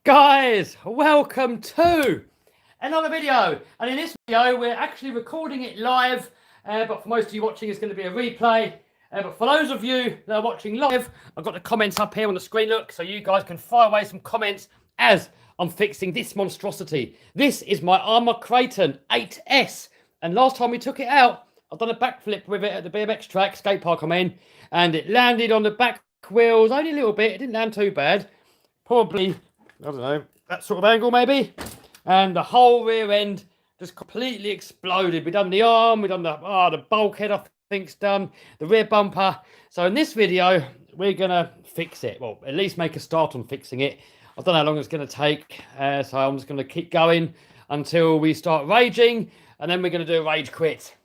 Guys, welcome to another video, and in this video we're actually recording it live, but for most of you watching it's going to be a replay, but for those of you that are watching live, I've got the comments up here on the screen, look, so you guys can fire away some comments as I'm fixing this monstrosity. This is my Armour Kraton 8S, and last time we took it out I've done a backflip with it at the BMX track, skate park I'm in, and it landed on the back wheels only a little bit. It didn't land too bad, probably, I don't know, that sort of angle maybe. And the whole rear end just completely exploded. We've done the arm, we've done the bulkhead I think's done, the rear bumper. So in this video, we're going to fix it. Well, at least make a start on fixing it. I don't know how long it's going to take. So I'm just going to keep going until we start raging. And then we're going to do a rage quit.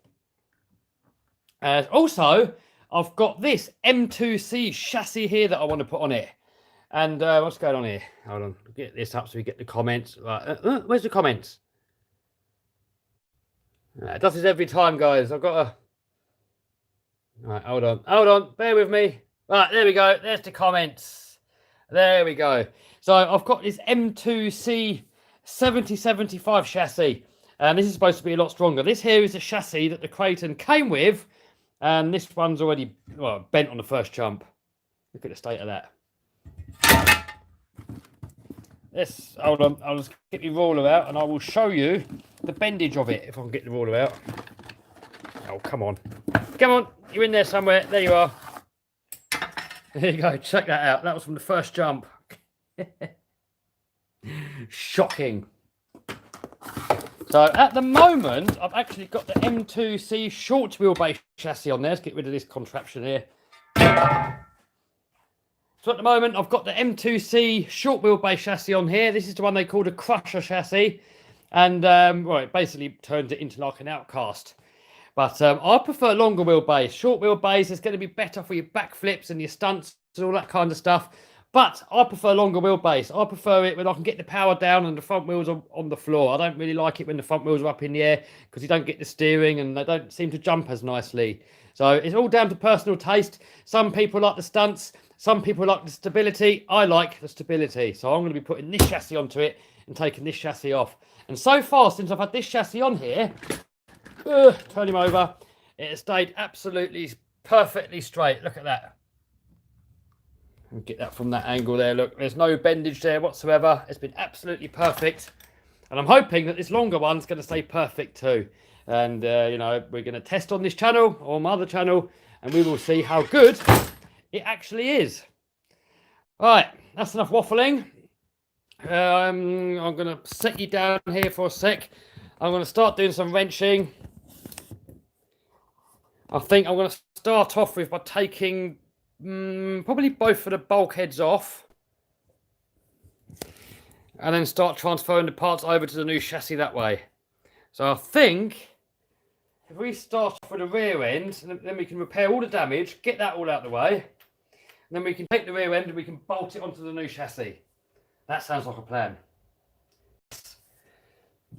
Also, I've got this M2C chassis here that I want to put on it. And what's going on here? Hold on, get this up so we get the comments. Right, where's the comments? It does this every time, guys. I've got to... Right, hold on, bear with me. Right, there we go. There's the comments. There we go. So I've got this M2C 7075 chassis. And this is supposed to be a lot stronger. This here is a chassis that the Kraton came with. And this one's already bent on the first jump. Look at the state of that. This, hold on, I'll just get the ruler out and I will show you the bendage of it if I can get the ruler out. Oh, come on. Come on, you're in there somewhere. There you are. There you go, check that out. That was from the first jump. Shocking. So at the moment, I've actually got the M2C short wheelbase chassis on there. Let's get rid of this contraption here. So at the moment, I've got the M2C short wheelbase chassis on here. This is the one they call the Crusher chassis. And, well, it basically turns it into like an Outcast. But I prefer longer wheelbase. Short wheelbase is going to be better for your backflips and your stunts and all that kind of stuff. But I prefer longer wheelbase. I prefer it when I can get the power down and the front wheels are on the floor. I don't really like it when the front wheels are up in the air because you don't get the steering and they don't seem to jump as nicely. So it's all down to personal taste. Some people like the stunts. Some people like the stability. I like the stability. So I'm going to be putting this chassis onto it and taking this chassis off. And so far, since I've had this chassis on here, turn him over, it has stayed absolutely perfectly straight. Look at that. Get that from that angle there. Look, there's no bendage there whatsoever. It's been absolutely perfect. And I'm hoping that this longer one's going to stay perfect too. And, you know, we're going to test on this channel or my other channel and we will see how good it actually is. Right, that's enough waffling. I'm going to set you down here for a sec. I'm going to start doing some wrenching. I think I'm going to start off with by taking probably both of the bulkheads off. And then start transferring the parts over to the new chassis that way. So I think if we start off with the rear end, then we can repair all the damage, get that all out of the way. And then we can take the rear end and we can bolt it onto the new chassis. That sounds like a plan.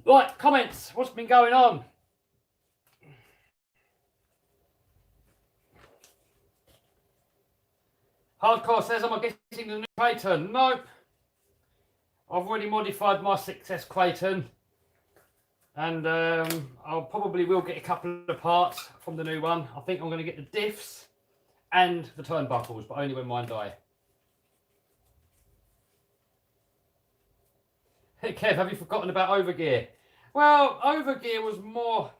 Right, comments. What's been going on? Hardcore says, am I getting the new Kraton? Nope. I've already modified my 6S Kraton. And I'll probably will get a couple of parts from the new one. I think I'm going to get the diffs and the turnbuckles, but only when mine die. Hey Kev, have you forgotten about Overgear? Well, Overgear was more...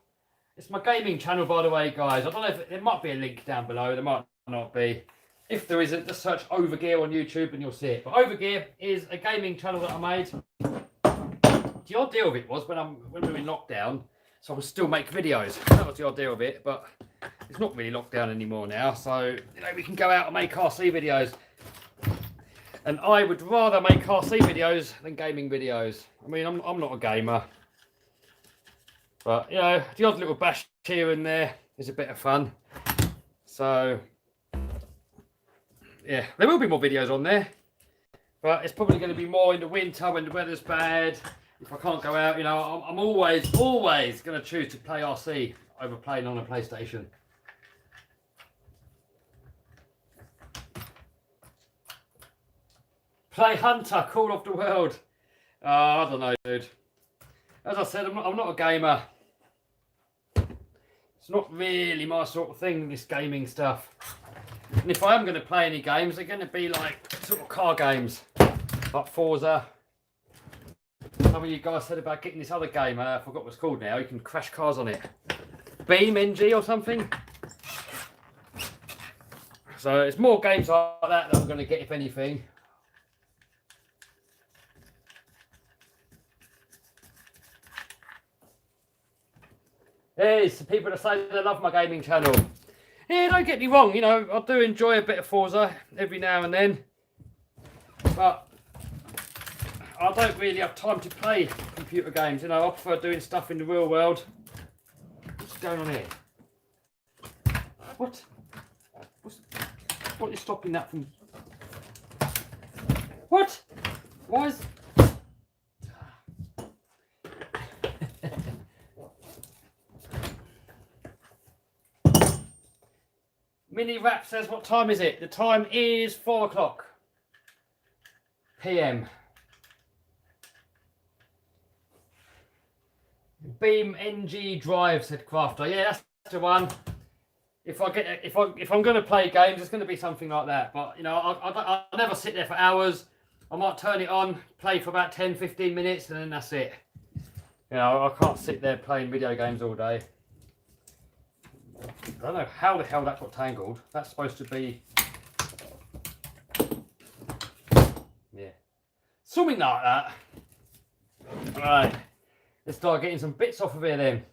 It's my gaming channel, by the way, guys. I don't know if... There might be a link down below. There might not be. If there isn't, just search Overgear on YouTube and you'll see it. But Overgear is a gaming channel that I made. The idea of it was when we were in lockdown, so I would still make videos. That was the idea of it, but it's not really locked down anymore now. So, you know, we can go out and make RC videos. And I would rather make RC videos than gaming videos. I mean, I'm not a gamer. But, you know, the odd little bash here and there is a bit of fun. So, yeah, there will be more videos on there. But it's probably going to be more in the winter when the weather's bad. If I can't go out, you know, I'm always going to choose to play RC over playing on a PlayStation. Play Hunter, Call of the World. I don't know, dude. As I said, I'm not a gamer. It's not really my sort of thing, this gaming stuff. And if I am going to play any games, they're going to be like sort of car games, like Forza. Some of you guys said about getting this other game, I forgot what it's called now, you can crash cars on it. Beam NG or something. So it's more games like that I'm going to get, if anything. There's some people that say they love my gaming channel. Yeah, don't get me wrong, you know, I do enjoy a bit of Forza every now and then. But I don't really have time to play computer games, you know, I prefer doing stuff in the real world. What's going on here? What is stopping that from... What? Why is... Mini Rap says, what time is it? The time is 4 o'clock PM. Beam NG Drive, said Crafter. Yeah, that's the one. If I'm going to play games, it's going to be something like that. But you know, I'll never sit there for hours. I might turn it on, play for about 10-15 minutes, and then that's it. You know, I can't sit there playing video games all day. I don't know how the hell that got tangled. That's supposed to be... Yeah. Something like that. Right. Let's start getting some bits off of here then.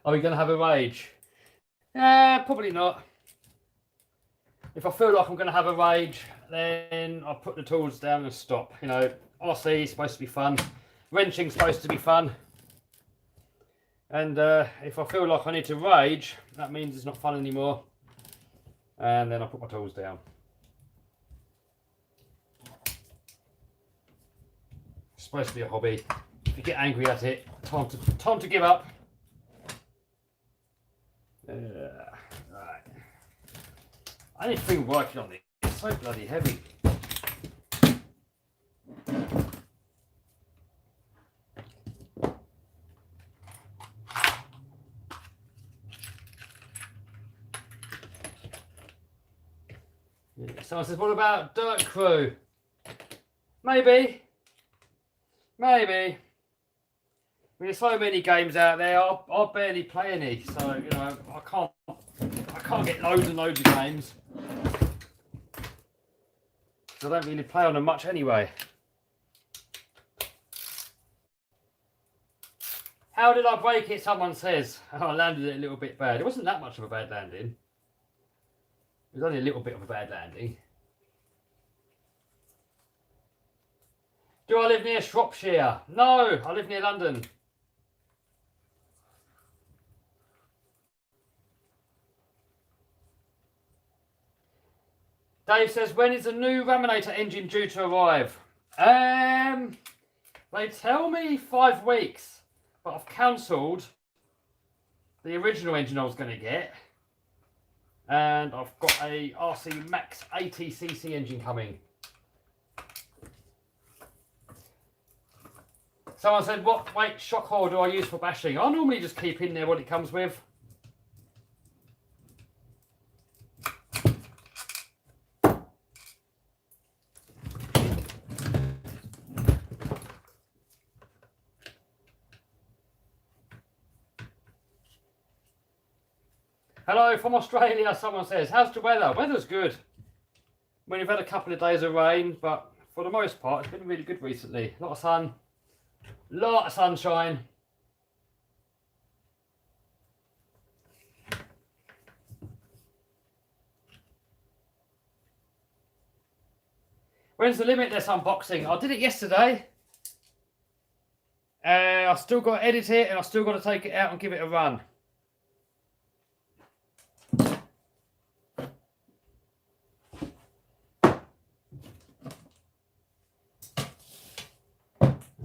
Are we going to have a rage? Probably not. If I feel like I'm going to have a rage, then I'll put the tools down and stop. You know, RC is supposed to be fun. Wrenching's supposed to be fun. And if I feel like I need to rage, that means it's not fun anymore. And then I'll put my tools down. It's supposed to be a hobby. If you get angry at it, time to give up. Right. I need to be working on it. It's so bloody heavy. Someone says, what about Dirt Crew? Maybe. Maybe. I mean, there's so many games out there. I barely play any, so you know I can't get loads and loads of games. So I don't really play on them much anyway. How did I break it? Someone says. Oh, I landed it a little bit bad. It wasn't that much of a bad landing. It was only a little bit of a bad landing. Do I live near Shropshire? No, I live near London. Dave says, when is the new Raminator engine due to arrive? They tell me 5 weeks, but I've cancelled the original engine I was going to get. And I've got a RC Max 80cc engine coming. Someone said, what weight shock hole do I use for bashing? I normally just keep in there what it comes with. Hello from Australia, someone says. How's the weather? Weather's good. I mean, we've had a couple of days of rain, but for the most part, it's been really good recently. A lot of sun. Lot of sunshine. When's the Limitless unboxing? I did it yesterday. I've still got to edit it and I've still got to take it out and give it a run.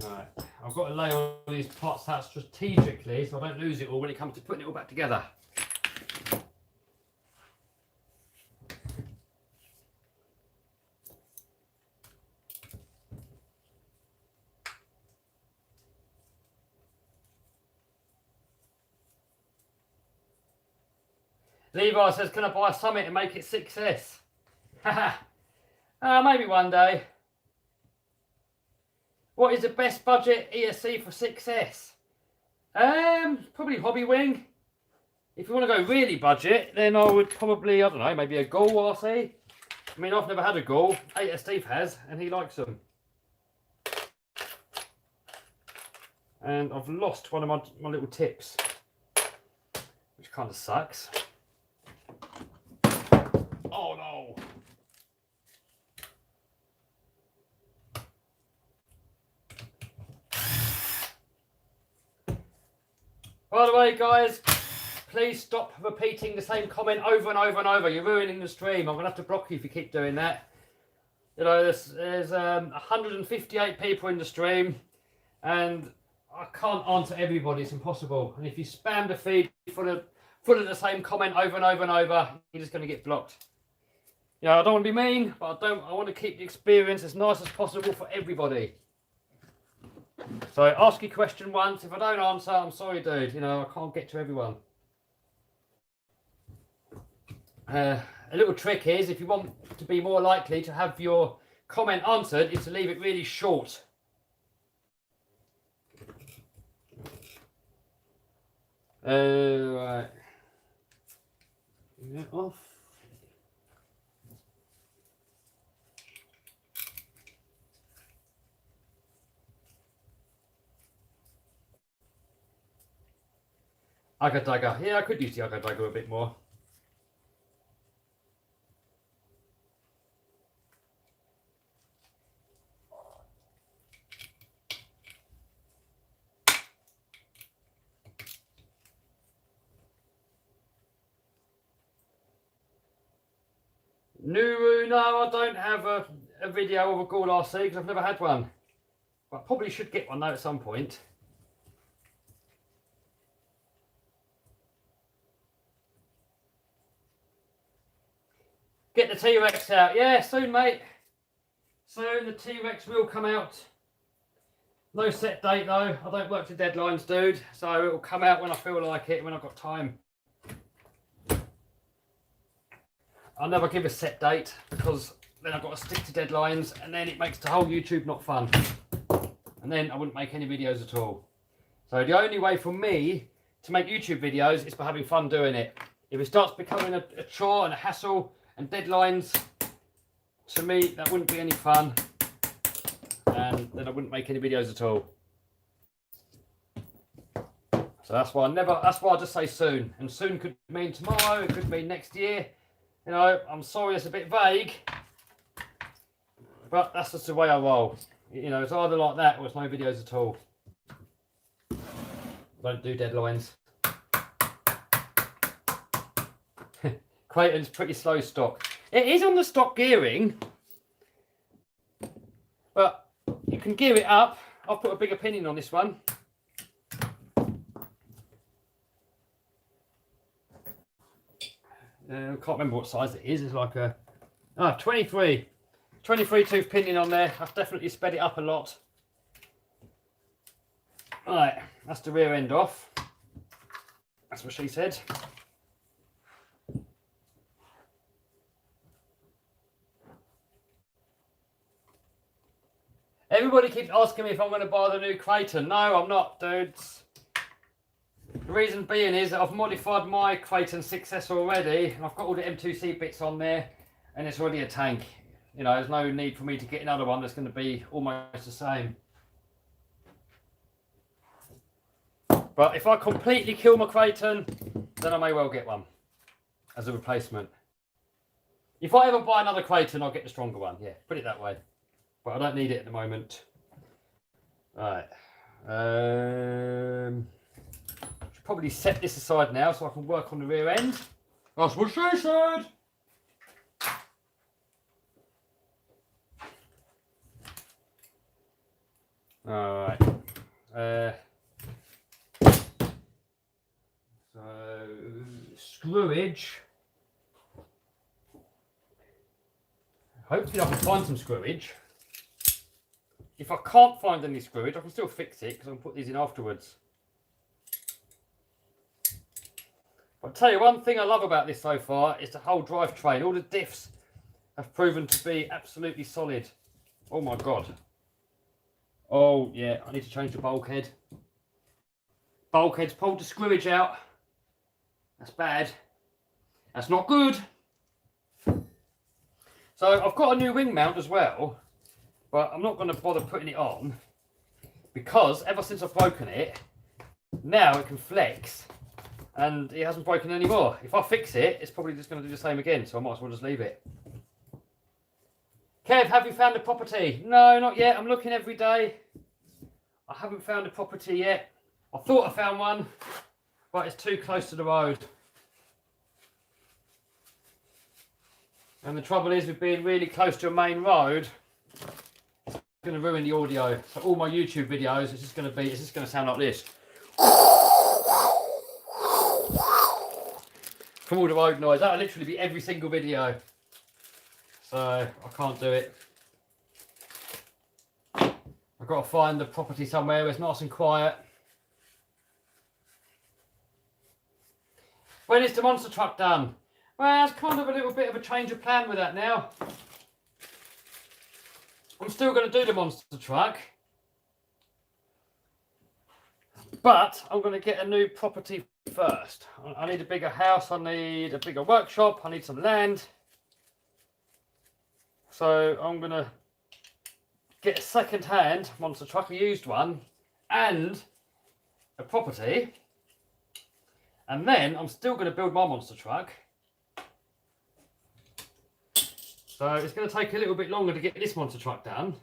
Right, I've got to lay all these parts out strategically so I don't lose it all when it comes to putting it all back together. Levi says, can I buy a Summit and make it 6S? Maybe one day. What is the best budget ESC for 6S? Probably Hobby Wing. If you want to go really budget, then I would probably, I don't know, maybe a Gull RC. I mean, I've never had a Gull. Steve has, and he likes them. And I've lost one of my little tips, which kind of sucks. Oh no! By the way, guys, please stop repeating the same comment over and over and over. You're ruining the stream. I'm going to have to block you if you keep doing that. You know, there's 158 people in the stream, and I can't answer everybody. It's impossible. And if you spam the feed full of the same comment over and over and over, you're just going to get blocked. You know, I don't want to be mean, but I want to keep the experience as nice as possible for everybody. So ask your question once. If I don't answer, I'm sorry, dude. You know, I can't get to everyone. A little trick is, if you want to be more likely to have your comment answered, is to leave it really short. Right. Get off. Agar Dagger. Yeah, I could use the Agar Dagger a bit more. Nuru, no, I don't have a video of a Gull RC because I've never had one. But I probably should get one though at some point. Get the T-Rex out. Yeah, soon, mate. Soon the T-Rex will come out. No set date though. I don't work to deadlines, dude. So it will come out when I feel like it, when I've got time. I'll never give a set date because then I've got to stick to deadlines and then it makes the whole YouTube not fun. And then I wouldn't make any videos at all. So the only way for me to make YouTube videos is by having fun doing it. If it starts becoming a chore and a hassle and deadlines, to me that wouldn't be any fun, and then I wouldn't make any videos at all. So that's why I just say soon, and soon could mean tomorrow, it could mean next year. You know, I'm sorry it's a bit vague, but that's just the way I roll. You know, it's either like that or it's no videos at all. Don't do deadlines. Creighton's pretty slow stock. It is on the stock gearing, but you can gear it up. I'll put a big opinion on this one. I can't remember what size it is. It's like a 23 tooth pinion on there. I've definitely sped it up a lot. Right, that's the rear end off. That's what she said. Everybody keeps asking me if I'm going to buy the new Creighton. No, I'm not, dudes. The reason being is that I've modified my Creighton 6S already, and I've got all the M2C bits on there, and it's already a tank. You know, there's no need for me to get another one that's going to be almost the same. But if I completely kill my Creighton, then I may well get one as a replacement. If I ever buy another Creighton, I'll get the stronger one. Yeah, put it that way. But I don't need it at the moment. Right. Should probably set this aside now so I can work on the rear end. That's what she said. Alright. screwage. Hopefully I can find some screwage. If I can't find any screwage, I can still fix it because I can put these in afterwards. I'll tell you one thing I love about this so far is the whole drivetrain. All the diffs have proven to be absolutely solid. Oh my god. Oh yeah, I need to change the bulkhead. Bulkhead's pulled the screwage out. That's bad. That's not good. So I've got a new wing mount as well, but I'm not going to bother putting it on because ever since I've broken it, now it can flex and it hasn't broken anymore. If I fix it, it's probably just going to do the same again, so I might as well just leave it. Kev, have you found a property? No, not yet. I'm looking every day. I haven't found a property yet. I thought I found one, but it's too close to the road. And the trouble is with being really close to a main road, it's going to ruin the audio. So all my YouTube videos, it's just going to sound like this. From all the road noise. That'll literally be every single video. So I can't do it. I've got to find the property somewhere where it's nice and quiet. When is the monster truck done? Well, it's kind of a little bit of a change of plan with that now. I'm still going to do the monster truck. But I'm going to get a new property first. I need a bigger house, I need a bigger workshop, I need some land. So I'm going to get a second-hand monster truck, a used one, and a property. And then I'm still going to build my monster truck. So it's going to take a little bit longer to get this monster truck done.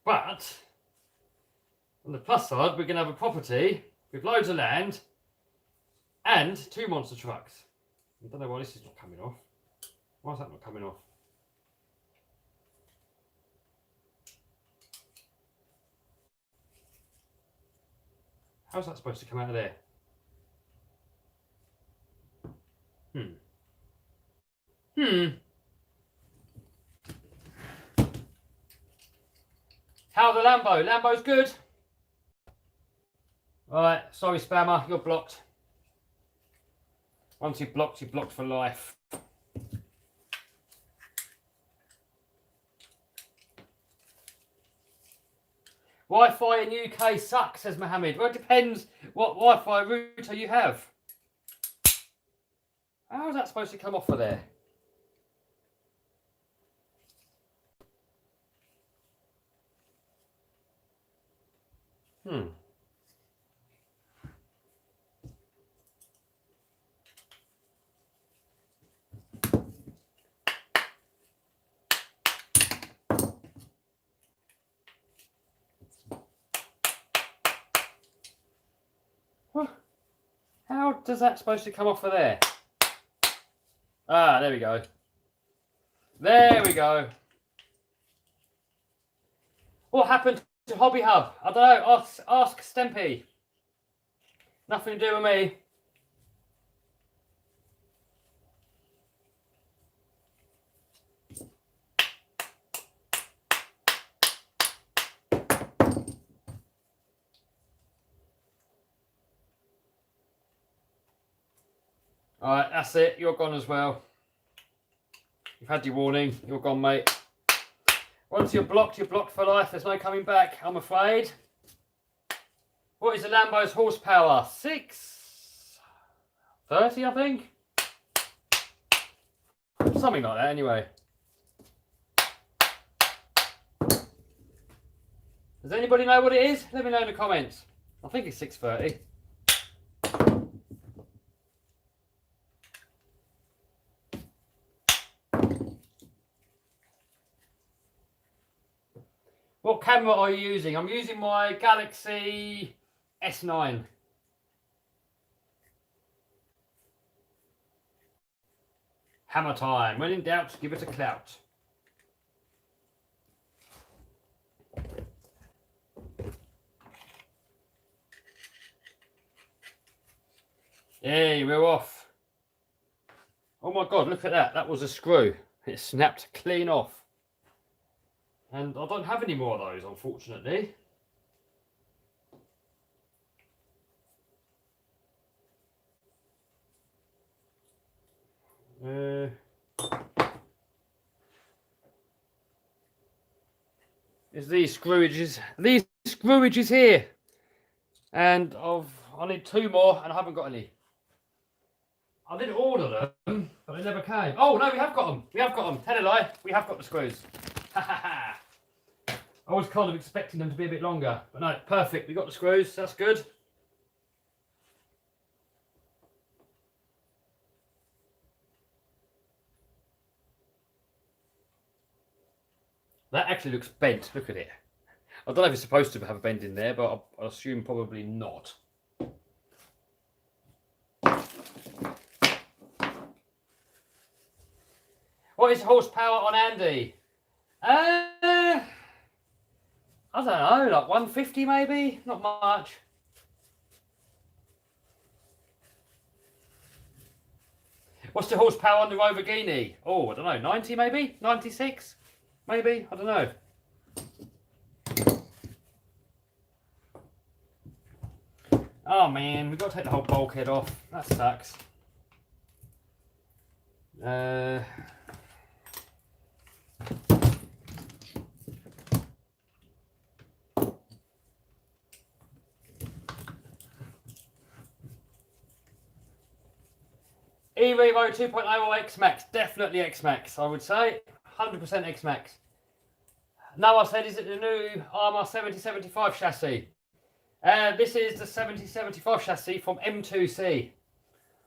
But on the plus side, we're going to have a property with loads of land and 2 monster trucks. I don't know why this is not coming off. Why is that not coming off? How's that supposed to come out of there? How's the Lambo? Lambo's good. Alright, sorry spammer, you're blocked. Once you're blocked for life. Wi-Fi in UK sucks, says Mohammed. Well, it depends what Wi-Fi router you have. How is that supposed to come off of there? How does that supposed to come off of there? Ah, there we go. There we go. What happened to Hobby Hub? I don't know. Ask Stempy. Nothing to do with me. Alright, that's it. You're gone as well. You've had your warning. You're gone, mate. Once you're blocked for life. There's no coming back, I'm afraid. What is the Lambo's horsepower? 630, I think? Something like that, anyway. Does anybody know what it is? Let me know in the comments. I think it's 630. What camera are you using? I'm using my Galaxy S9. Hammer time. When in doubt, give it a clout. Hey, we're off. Oh my God, look at that. That was a screw. It snapped clean off. And I don't have any more of those, unfortunately. Is these screwages here. And I need 2 more and I haven't got any. I did order them, but they never came. Oh no, we have got them. We have got them. Tell a lie, we have got the screws. I was kind of expecting them to be a bit longer, but no, perfect. We got the screws. That's good. That actually looks bent. Look at it. I don't know if it's supposed to have a bend in there, but I assume probably not. What is horsepower on Andy? I don't know, like 150 maybe? Not much. What's the horsepower on the Roverghini? Oh, I don't know, 90 maybe? 96 maybe? I don't know. Oh man, we've got to take the whole bulkhead off. That sucks. E-Revo 2.0 or X-Max? Definitely X-Max, I would say. 100% X-Max. No, I said, is it the new Armour 7075 chassis? This is the 7075 chassis from M2C.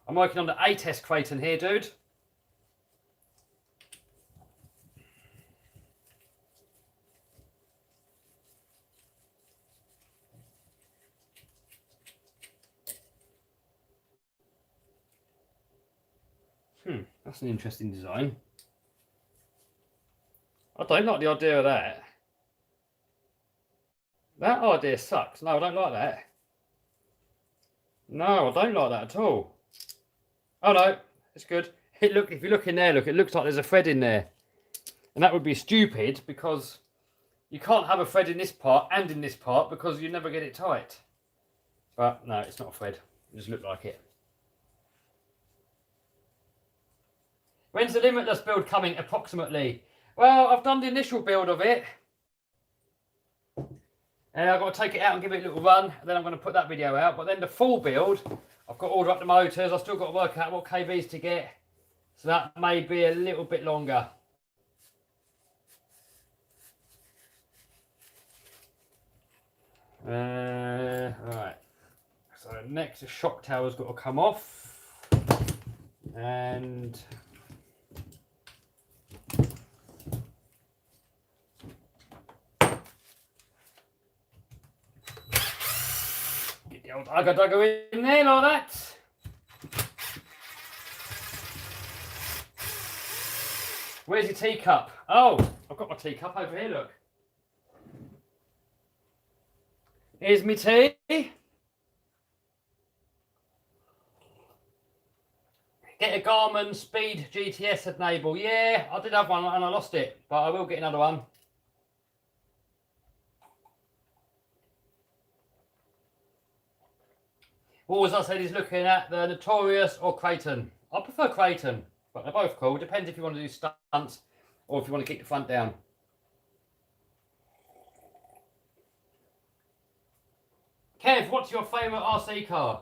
I'm working on the A-test Creighton here, dude. That's an interesting design. I don't like the idea of that. That idea sucks. No, I don't like that. No, I don't like that at all. Oh no, it's good. Look, if you look in there, look, it looks like there's a thread in there. And that would be stupid because you can't have a thread in this part and in this part because you never get it tight. But no, it's not a thread. It just looked like it. When's the Limitless build coming, approximately? Well, I've done the initial build of it. And I've got to take it out and give it a little run. And then I'm going to put that video out. But then the full build, I've got to order up the motors. I've still got to work out what KVs to get. So that may be a little bit longer. Right. So next, the shock tower's got to come off. And... old ugga-dugga in there like that. Where's your teacup? Oh, I've got my teacup over here, look. Here's my tea. Get a Garmin Speed GTS enable. Yeah, I did have one and I lost it, but I will get another one. What was I said he's looking at, the Notorious or Creighton? I prefer Creighton, but they're both cool. Depends if you want to do stunts or if you want to keep the front down. Kev, what's your favourite RC car?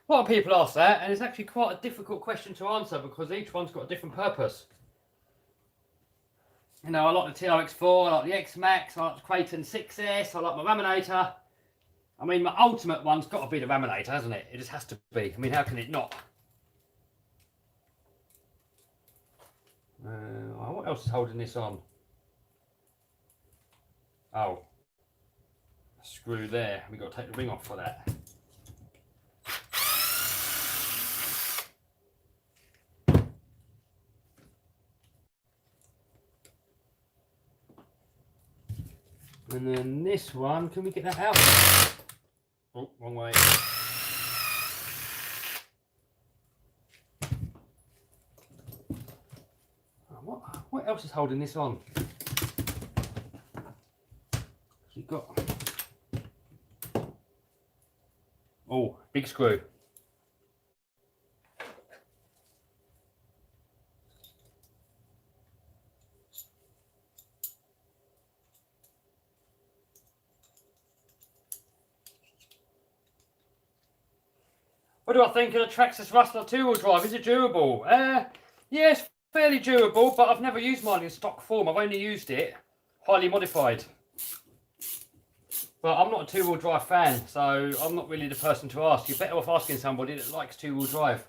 A lot of people ask that, and it's actually quite a difficult question to answer because each one's got a different purpose. You know, I like the TRX4, I like the X-Max, I like the Creighton 6S, I like my Raminator. I mean, my ultimate one's got to be the Raminator, hasn't it? It just has to be. I mean, how can it not? What else is holding this on? Oh. A screw there. We've got to take the ring off for that. And then this one, can we get that out? Oh, wrong way. What else is holding this on? We've got... Oh, big screw. What do I think of the Traxxas Rustler 2-wheel drive? Is it durable? Yeah, it's fairly durable, but I've never used mine in stock form. I've only used it highly modified. But I'm not a 2-wheel drive fan, so I'm not really the person to ask. You're better off asking somebody that likes 2-wheel drive.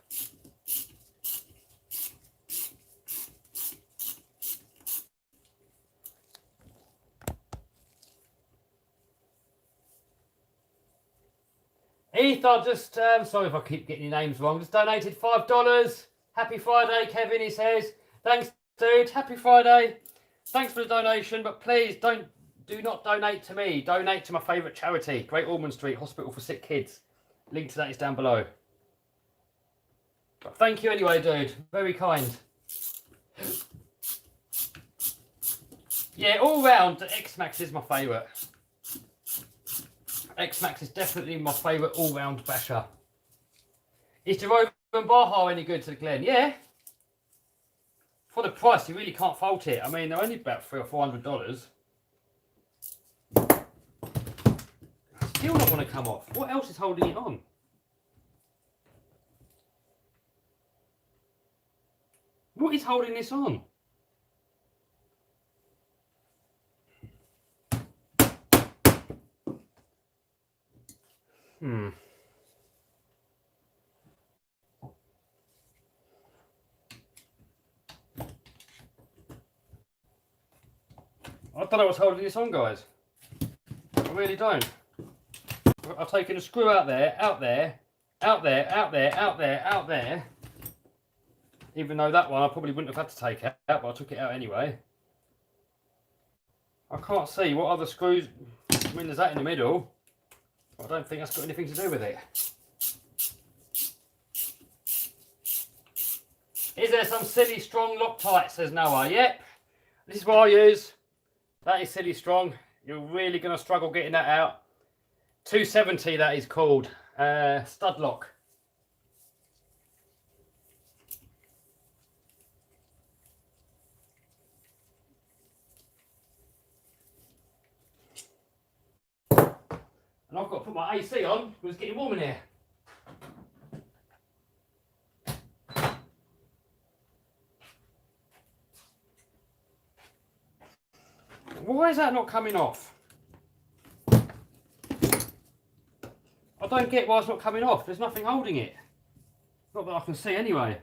Heath, I just, sorry if I keep getting your names wrong, just donated $5. Happy Friday, Kevin, he says. Thanks, dude. Happy Friday. Thanks for the donation, but please do not donate to me. Donate to my favourite charity, Great Ormond Street Hospital for Sick Kids. Link to that is down below. But thank you anyway, dude. Very kind. Yeah, all round, the X-Max is my favourite. X-Max is definitely my favourite all-round basher. Is the Rover and Baja any good to the Glen? Yeah. For the price, you really can't fault it. I mean, they're only about $300 or $400. Still not want to come off. What else is holding it on? What is holding this on? I don't know what's holding this on, guys. I really don't. I've taken a screw out there, out there, out there, out there, out there, out there. Even though that one I probably wouldn't have had to take out, but I took it out anyway. I can't see what other screws. I mean, there's that in the middle. I don't think that's got anything to do with it. Is there some silly strong Loctite, says Noah. Yep, this is what I use. That is silly strong. You're really going to struggle getting that out. 270 that is called. Stud lock. And I've got to put my AC on because it's getting warm in here. Why is that not coming off? I don't get why it's not coming off. There's nothing holding it. Not that I can see anyway.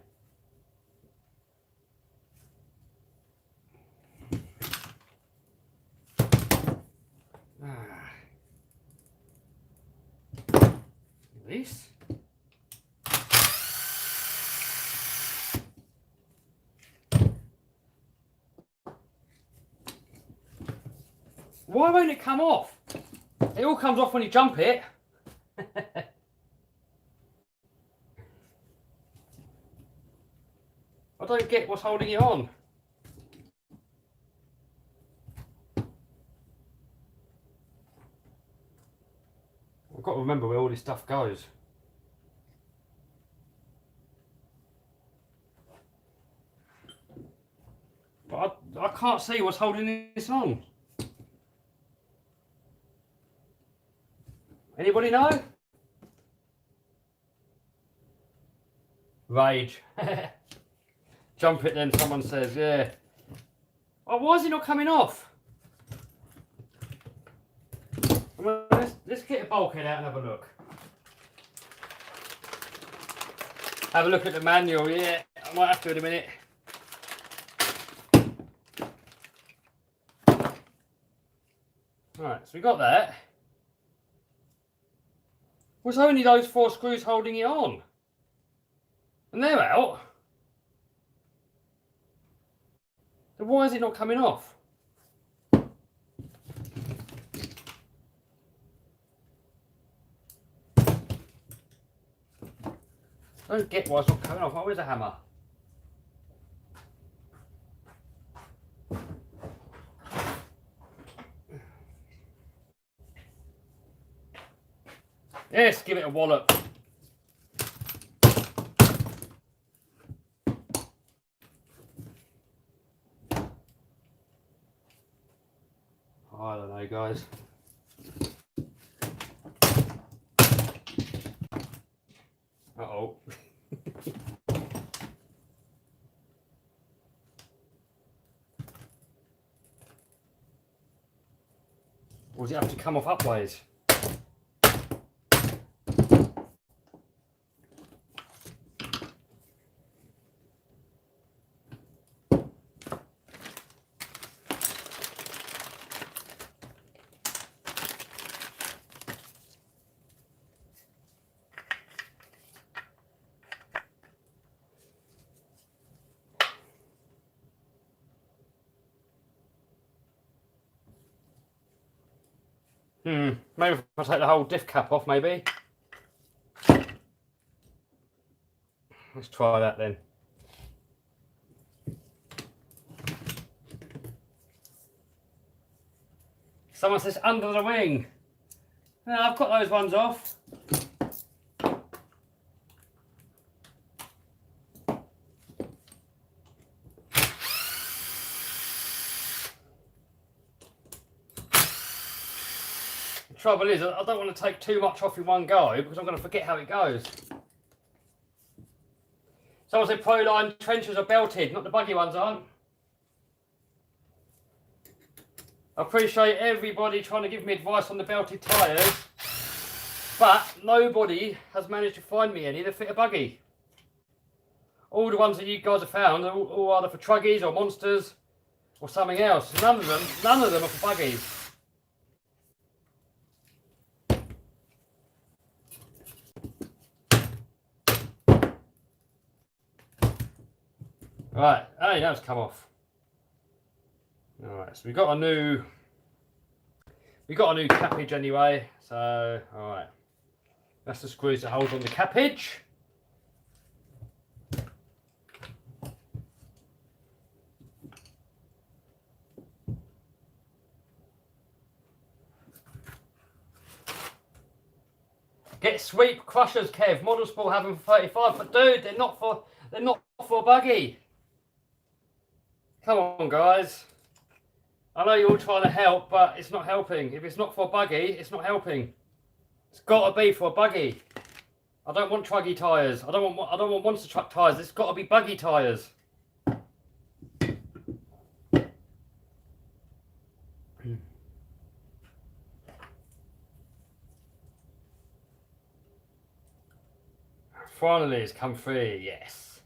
This. Why won't it come off? It all comes off when you jump it. I don't get what's holding it on. I've got to remember where all this stuff goes. But I can't see what's holding this on. Anybody know? Rage. Jump it then, someone says, yeah. Oh, why is it not coming off? Well, let's get a bulkhead out and have a look. Have a look at the manual, yeah. I might have to in a minute. Right, so we got that. Was only those 4 screws holding it on. And they're out. So why is it not coming off? I don't get why it's not coming off. Oh, where's the hammer? Yes, give it a wallop. I don't know, guys. Uh-oh. Or does it have to come off upways? Maybe if I take the whole diff cap off, maybe. Let's try that then. Someone says under the wing. No, I've got those ones off. The trouble is, I don't want to take too much off in one go because I'm going to forget how it goes. Someone said Proline trenches are belted, not the buggy ones aren't. I appreciate everybody trying to give me advice on the belted tyres, but nobody has managed to find me any that fit a buggy. All the ones that you guys have found are all either for truggies or monsters or something else. None of them are for buggies. Right, hey, now it's come off. Alright, so we got a new cappage anyway, so alright. That's the screws that hold on the cappage. Get sweep crushers, Kev. Model Sport have them for 35, but dude, they're not for a buggy. Come on, guys. I know you're all trying to help, but it's not helping. If it's not for a buggy, it's not helping. It's got to be for a buggy. I don't want truggy tyres. I don't want monster truck tyres. It's got to be buggy tyres. Finally, it's come free. Yes.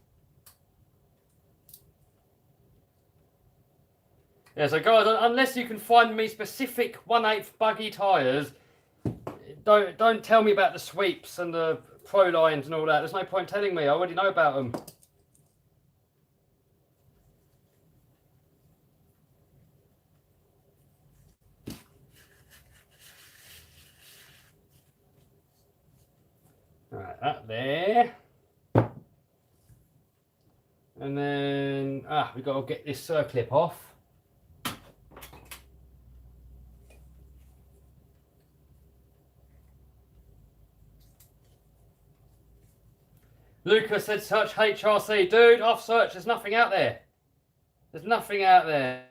Yeah, so guys, unless you can find me specific 1/8 buggy tyres, don't tell me about the sweeps and the pro lines and all that. There's no point telling me. I already know about them. Right, that there. And then we've got to get this circlip off. Lucas said search HRC. Dude, I've searched. There's nothing out there. There's nothing out there.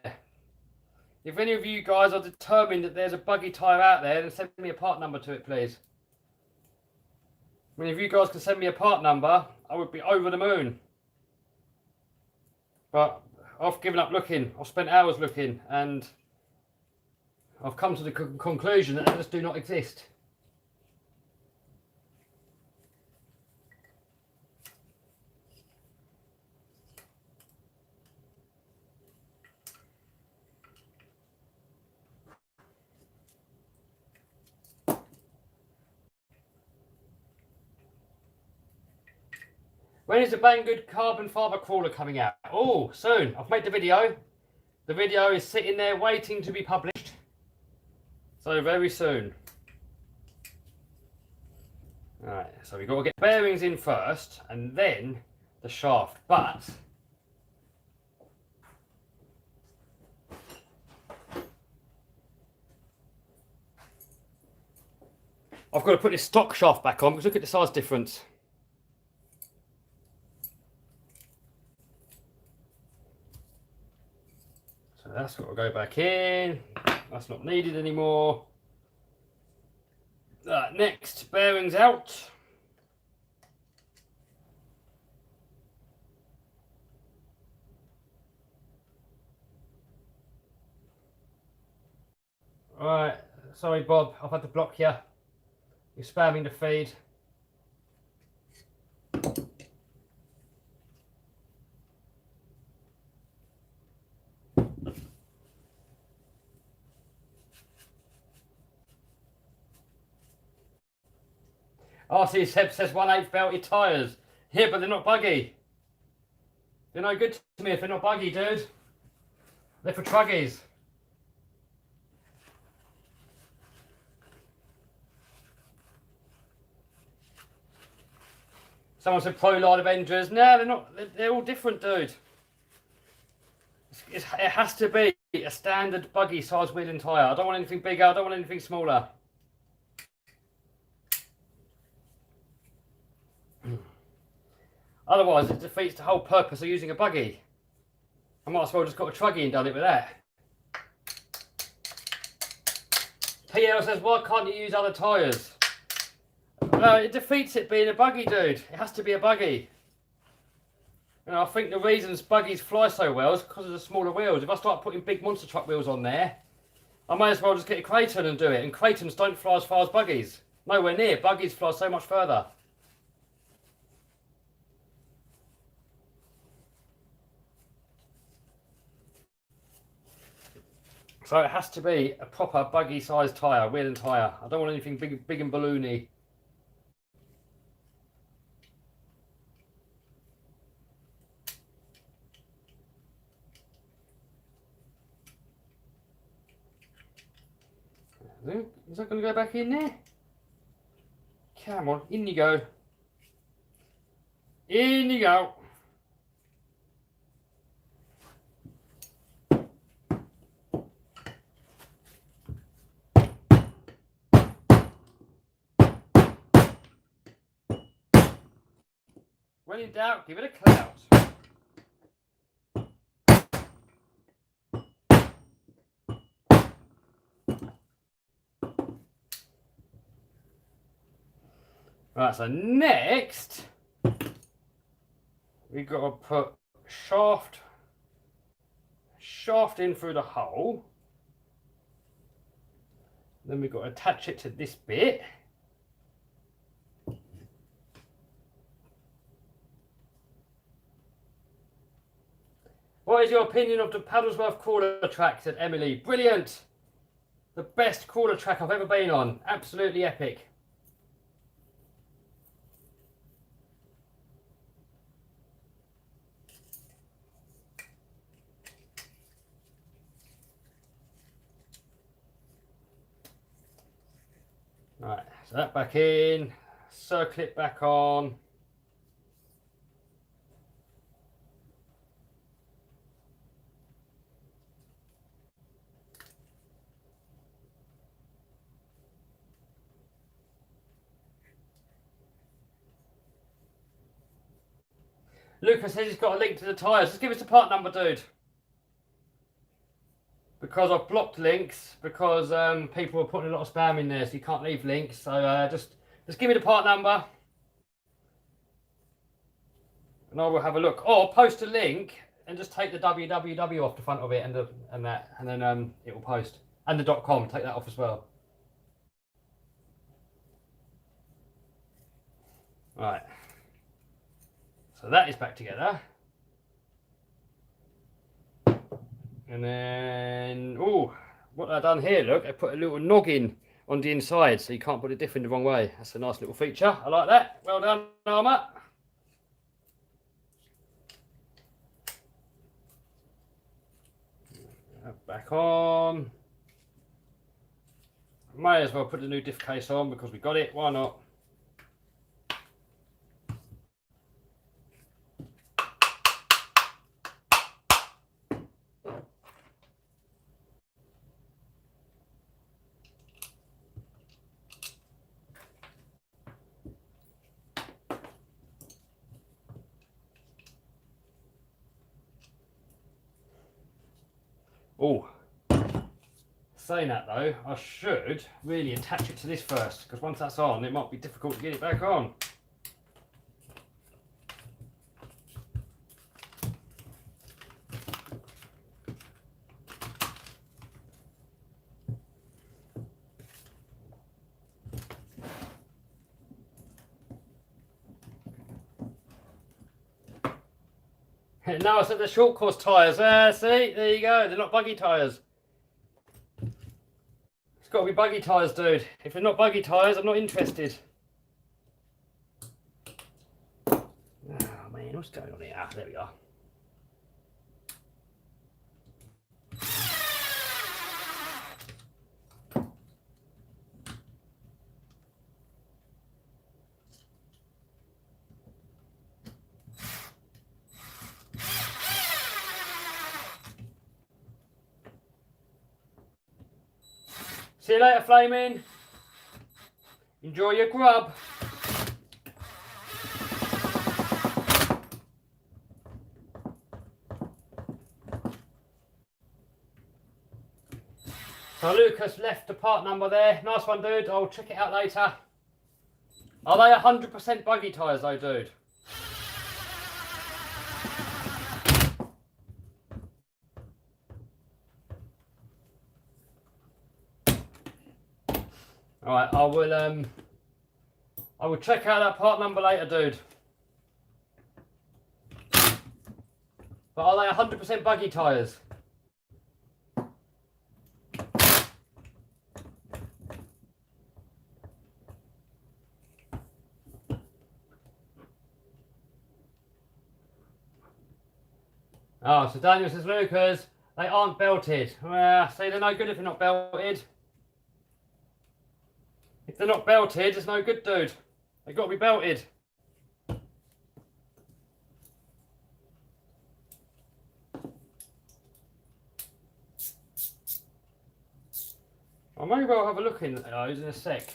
If any of you guys are determined that there's a buggy tyre out there, then send me a part number to it, please. I mean, if you guys can send me a part number, I would be over the moon. But I've given up looking. I've spent hours looking, and I've come to the conclusion that they just do not exist. When is the Banggood carbon fibre crawler coming out? Oh, soon. I've made the video. The video is sitting there waiting to be published. So very soon. Alright, so we've got to get bearings in first and then the shaft. But I've got to put this stock shaft back on because look at the size difference. So that's got to go back in. That's not needed anymore. Next, bearings out. Alright, sorry Bob, I've had to block you. You're spamming the feed. RC Seb says 1/8 belted tyres. Yeah, but they're not buggy. They're no good to me if they're not buggy, dude. They're for truggies. Someone said Pro Line Avengers. No, they're not. They're all different, dude. It has to be a standard buggy size wheel and tyre. I don't want anything bigger. I don't want anything smaller. Otherwise, it defeats the whole purpose of using a buggy. I might as well just got a truggy and done it with that. PL says, why can't you use other tyres? It defeats it being a buggy, dude. It has to be a buggy. You know, I think the reasons buggies fly so well is because of the smaller wheels. If I start putting big monster truck wheels on there, I may as well just get a Creighton and do it. And Creightons don't fly as far as buggies. Nowhere near. Buggies fly so much further. So it has to be a proper buggy sized tyre, wheel and tyre. I don't want anything big and balloony. Is that going to go back in there? Come on, in you go. In you go. When in doubt, give it a clout. Right, so next, we've got to put shaft in through the hole. Then we've got to attach it to this bit. What is your opinion of the Paddlesworth crawler track? Said Emily. Brilliant. The best crawler track I've ever been on. Absolutely epic. Right, so that back in, circle it back on. Lucas says he's got a link to the tyres. Just give us the part number, dude. Because I've blocked links, because people are putting a lot of spam in there, so you can't leave links. So just give me the part number. And I will have a look. Or post a link and just take the www off the front of it and then it will post. And the .com, take that off as well. Right. So that is back together. And then, oh, what I've done here, look, I put a little noggin on the inside so you can't put a diff in the wrong way. That's a nice little feature. I like that. Well done, Armour. Back on. May as well put the new diff case on because we got it. Why not? Oh, saying that though, I should really attach it to this first, because once that's on, it might be difficult to get it back on. No, I said the short course tyres. See, there you go. They're not buggy tyres. It's got to be buggy tyres, dude. If they're not buggy tyres, I'm not interested. Oh man, what's going on here? Ah, there we are. See you later, Flaming. Enjoy your grub. So Lucas left the part number there. Nice one, dude. I'll check it out later. Are they 100% buggy tyres though, dude? Alright, I will check out that part number later, dude. But are they 100% buggy tyres? Oh, so Daniel says, Lucas, they aren't belted. Well, see, they're no good if they're not belted. If they're not belted, it's no good, dude. They've got to be belted. I may well have a look in those in a sec.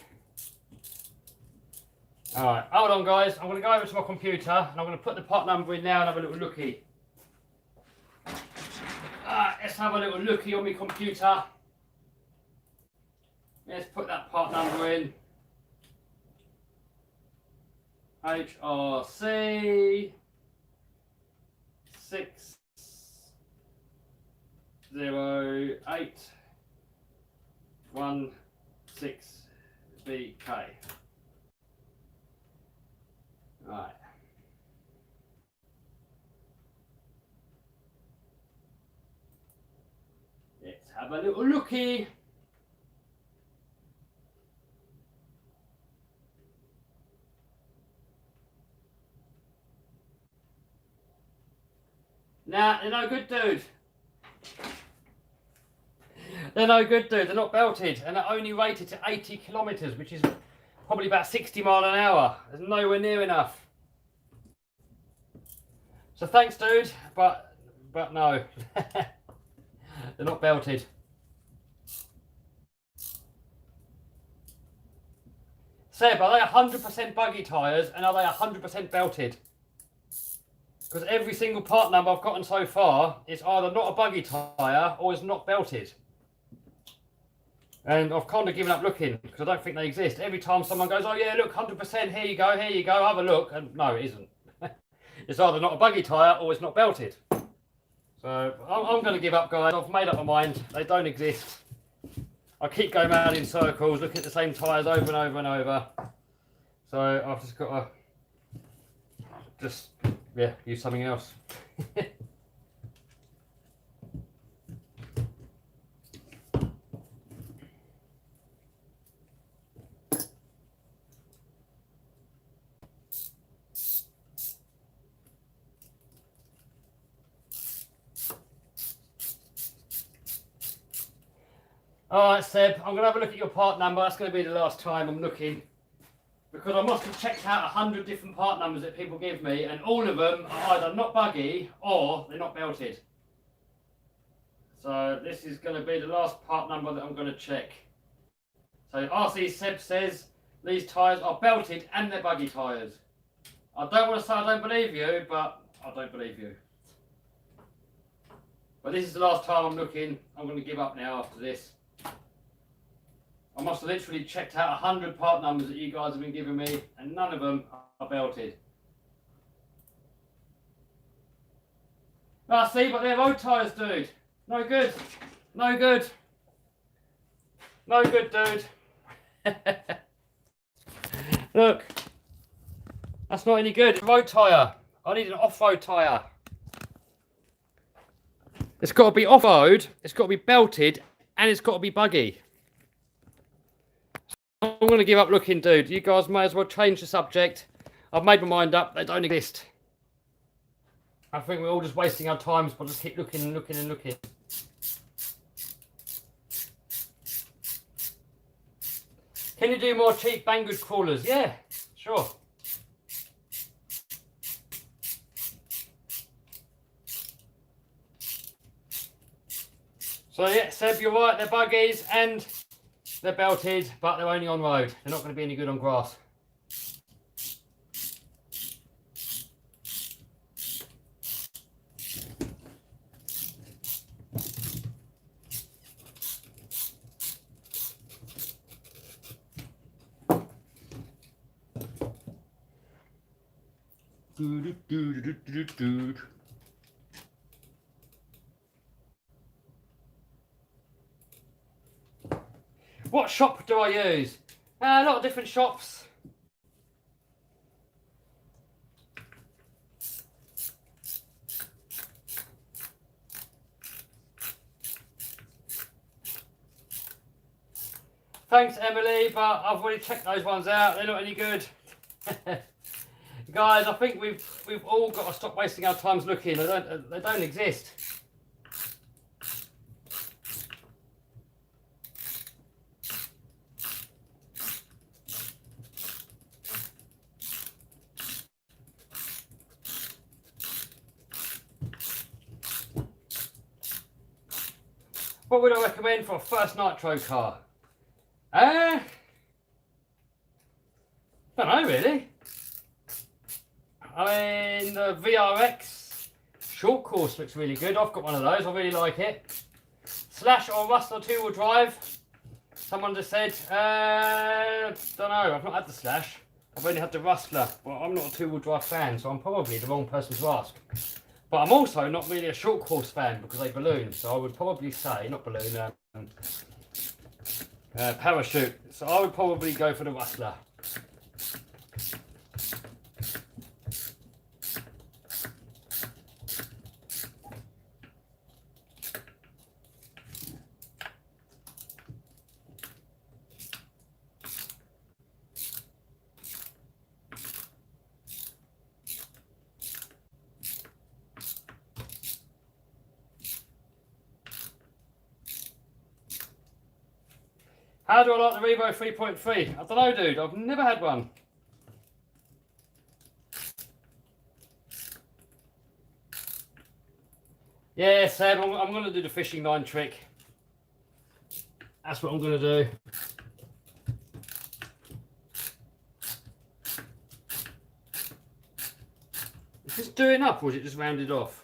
Alright, hold on guys. I'm going to go over to my computer and I'm going to put the part number in now and have a little looky. Let's have a little looky on my computer. Let's put that part number in. HRC 60816BK. Right. Let's have a little looky. Nah, they're no good, dude. They're no good, dude. They're not belted, and they're only rated to 80 kilometres, which is probably about 60 miles an hour. There's nowhere near enough. So thanks, dude, but no. They're not belted. Seb, are they 100% buggy tyres, and are they 100% belted? Because every single part number I've gotten so far is either not a buggy tyre or is not belted. And I've kind of given up looking because I don't think they exist. Every time someone goes, oh yeah, look, 100%, here you go, have a look. And no, it isn't. It's either not a buggy tyre or it's not belted. So I'm going to give up, guys. I've made up my mind. They don't exist. I keep going around in circles, looking at the same tyres over and over and over. So I've just got to use something else. Alright, Seb, I'm going to have a look at your part number. That's going to be the last time I'm looking. Because I must have checked out 100 different part numbers that people give me, and all of them are either not buggy or they're not belted. So this is going to be the last part number that I'm going to check. So RC Seb says these tyres are belted and they're buggy tyres. I don't want to say I don't believe you, but I don't believe you. But this is the last time I'm looking. I'm going to give up now after this. I must have literally checked out 100 part numbers that you guys have been giving me, and none of them are belted. Ah, see, but they're road tyres, dude. No good. No good. No good, dude. Look. That's not any good. Road tyre. I need an off-road tyre. It's got to be off-road, it's got to be belted, and it's got to be buggy. I'm going to give up looking, dude. You guys may as well change the subject. I've made my mind up. They don't exist. I think we're all just wasting our times, but just keep looking and looking and looking. Can you do more cheap Banggood crawlers? Yeah, sure. So yeah, Seb, you're right. They're buggies and they're belted, but they're only on road. They're not going to be any good on grass. What shop do I use? A lot of different shops. Thanks, Emily, but I've already checked those ones out. They're not any good. Guys, I think we've all got to stop wasting our times looking. They don't exist. What would I recommend for a first nitro car? Don't know really. I mean, the VRX short course looks really good. I've got one of those. I really like it. Slash or Rustler 2-wheel drive. Someone just said, don't know. I've not had the Slash. I've only had the Rustler. Well, I'm not a 2-wheel drive fan, so I'm probably the wrong person to ask. But I'm also not really a short course fan because they balloon. So I would probably say, not balloon, parachute. So I would probably go for the Rustler. How do I like the Revo 3.3? I don't know, dude. I've never had one. Yeah, Seb, I'm going to do the fishing line trick. That's what I'm going to do. Is this doing up or is it just rounded off?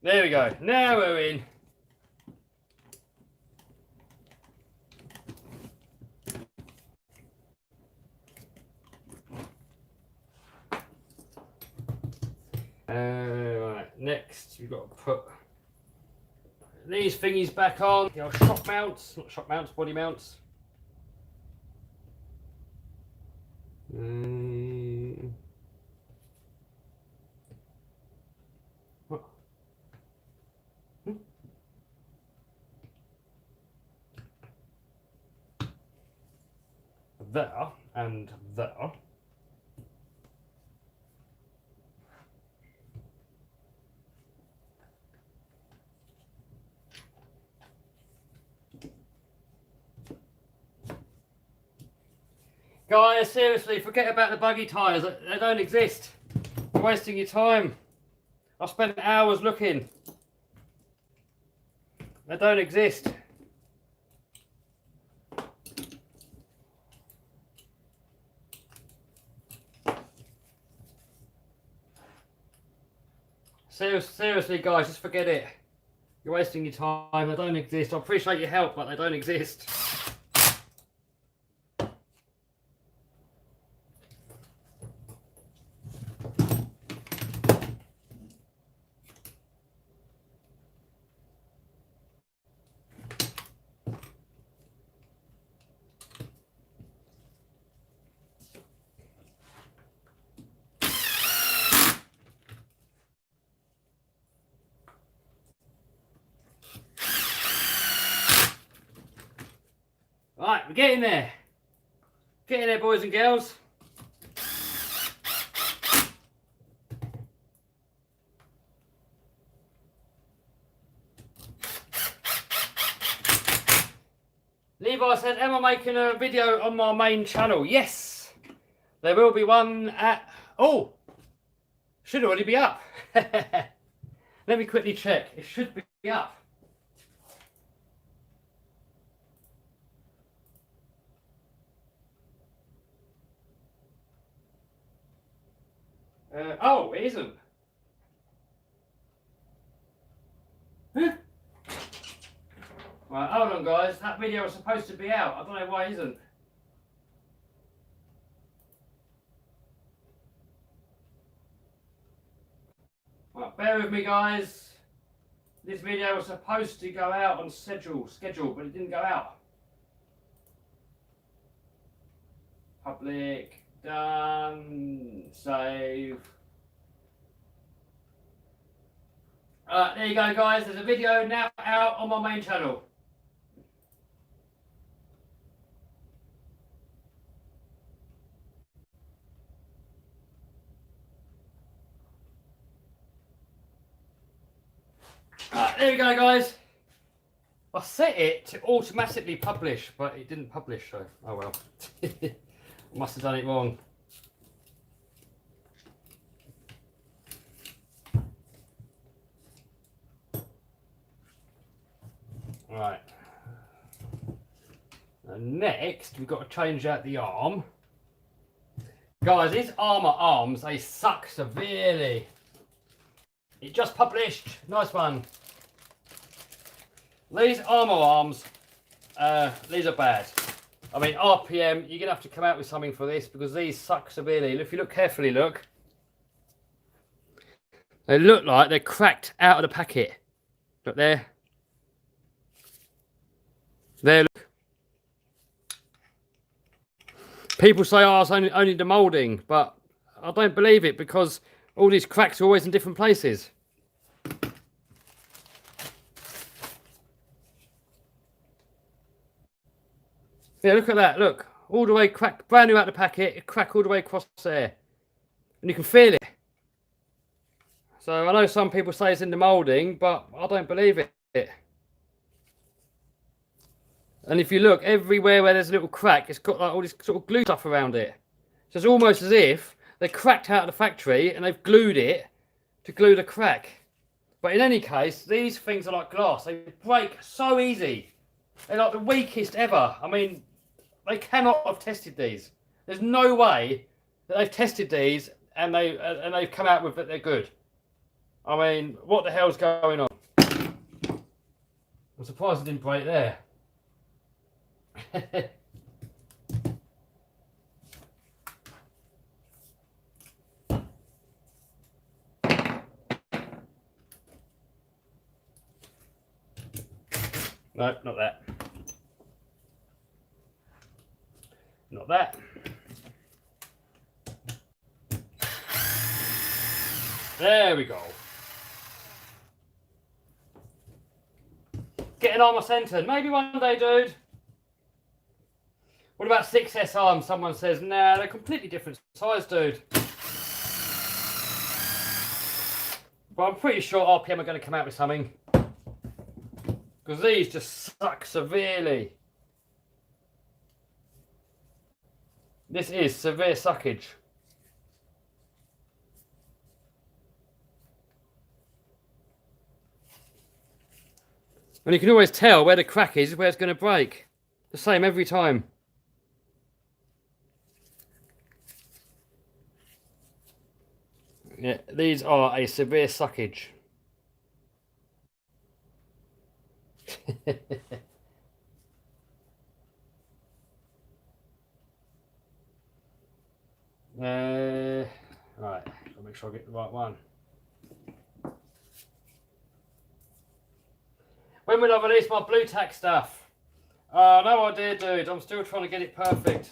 There we go. Now we're in. Right, next you've got to put these thingies back on. The old shock mounts, not shock mounts, body mounts. There and there. Guys, seriously, forget about the buggy tyres. They don't exist. They're wasting your time. I spent hours looking. They don't exist. Seriously, guys, just forget it. You're wasting your time. They don't exist. I appreciate your help, but they don't exist. Right, we're getting there. Getting there, boys and girls. Levi said, am I making a video on my main channel? Yes. There will be one at... Oh! Should already be up. Let me quickly check. It should be up. Oh, it isn't. Huh? Right, hold on, guys. That video was supposed to be out. I don't know why it isn't. Right, bear with me, guys. This video was supposed to go out on schedule, but it didn't go out. Public. Done. Save. Alright, there you go, guys. There's a video now out on my main channel. Alright, there you go, guys. I set it to automatically publish, but it didn't publish, so oh well. Must have done it wrong. Right. And next, we've got to change out the arm. Guys, these armour arms, they suck severely. It just published. Nice one. These armour arms, these are bad. I mean, RPM, you're going to have to come out with something for this because these suck severely. If you look carefully, look. They look like they're cracked out of the packet. Look there. There, look. People say, oh, it's only the moulding, but I don't believe it because all these cracks are always in different places. Yeah, look at that, look. All the way cracked, brand new out of the packet, it cracked all the way across there. And you can feel it. So I know some people say it's in the moulding, but I don't believe it. And if you look, everywhere where there's a little crack, it's got like all this sort of glue stuff around it. So it's almost as if they cracked out of the factory and they've glued it to glue the crack. But in any case, these things are like glass. They break so easy. They're like the weakest ever. I mean, they cannot have tested these. There's no way that they've tested these and they've come out with that they're good. I mean, what the hell's going on? I'm surprised it didn't break there. No, not that. Not that. There we go. Getting armour centred. Maybe one day, dude. What about 6S arms? Someone says, nah, they're completely different size, dude. But I'm pretty sure RPM are going to come out with something. Because these just suck severely. This is severe suckage. And you can always tell where the crack is where it's going to break. The same every time. Yeah, these are a severe suckage. Right, I'll make sure I get the right one. When will I release my blue tack stuff? No idea, dude. I'm still trying to get it perfect.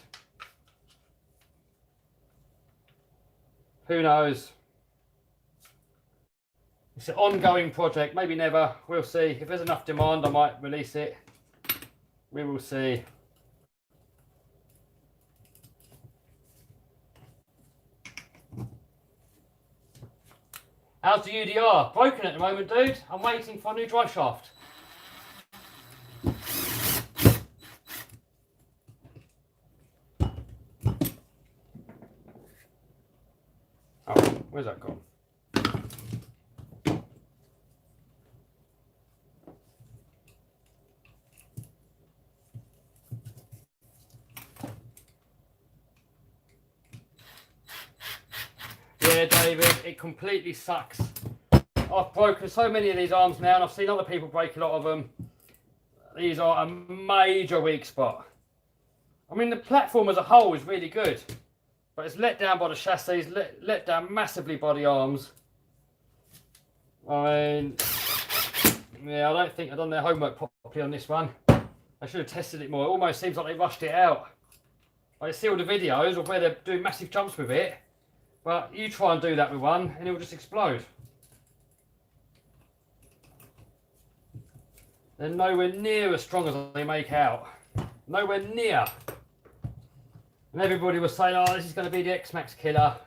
Who knows? It's an ongoing project. Maybe never. We'll see. If there's enough demand, I might release it. We will see. How's the UDR? Broken at the moment, dude. I'm waiting for a new drive shaft. Oh, where's that gone? Yeah, David, it completely sucks. I've broken so many of these arms now, and I've seen other people break a lot of them. These are a major weak spot. I mean, the platform as a whole is really good, but it's let down by the chassis, let down massively by the arms. I mean, yeah, I don't think I've done their homework properly on this one. I should have tested it more. It almost seems like they rushed it out. I see all the videos of where they're doing massive jumps with it, but you try and do that with one and it will just explode. They're nowhere near as strong as they make out. Nowhere near. And everybody was saying, oh, this is going to be the X-Max killer.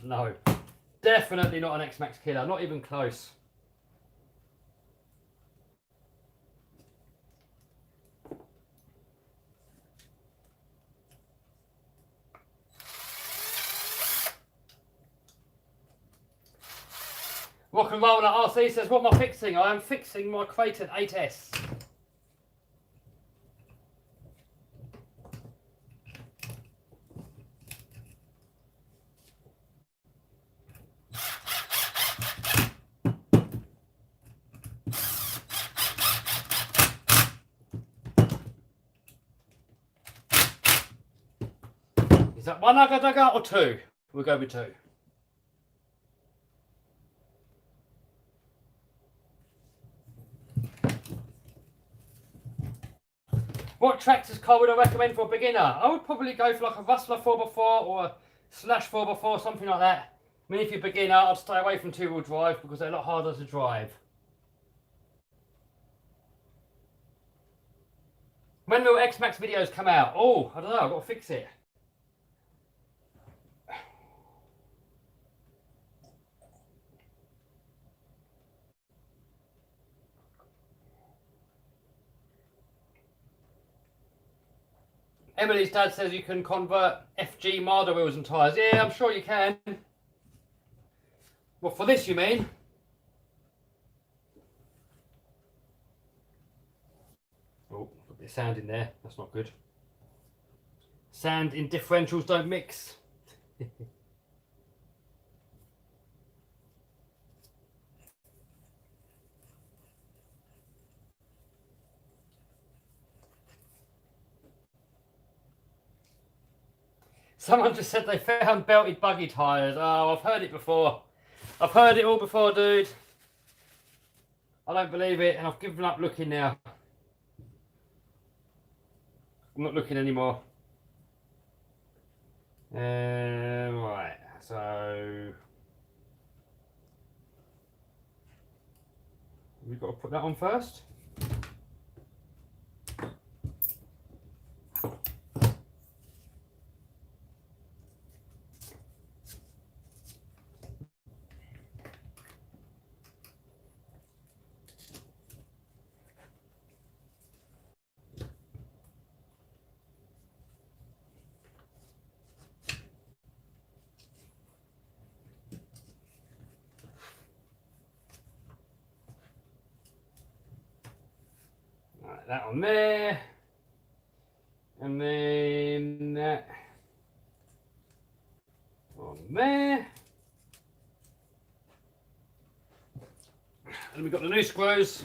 No, definitely not an X-Max killer, not even close. Rock and Roller RC says, what am I fixing? I am fixing my Kraton 8S. Is that one Ugga Dugga or two? We'll go with two. What tractors car would I recommend for a beginner? I would probably go for like a Rustler 4x4 or a Slash 4x4, something like that. I mean, if you're a beginner, I'd stay away from two-wheel drive because they're a lot harder to drive. When will X-Max videos come out? Oh, I don't know, I've got to fix it. Emily's dad says you can convert FG Marder wheels and tyres. Yeah, I'm sure you can. Well, for this you mean? Oh, got a bit of sound in there. That's not good. Sound in differentials don't mix. Someone just said they found belted buggy tyres. Oh, I've heard it before. I've heard it all before, dude. I don't believe it, and I've given up looking now. I'm not looking anymore. Right, so we've got to put that on first. Right, that on there. And then that on there. And we've got the new screws.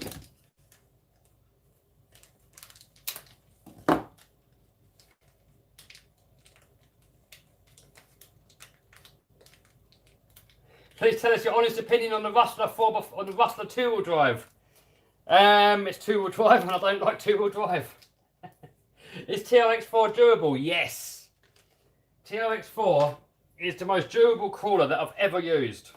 Please tell us your honest opinion on the Rustler 4x, on the Rustler 2-wheel drive. It's 2-wheel drive and I don't like 2-wheel drive. Is TRX4 durable? Yes. TRX4 is the most durable crawler that I've ever used.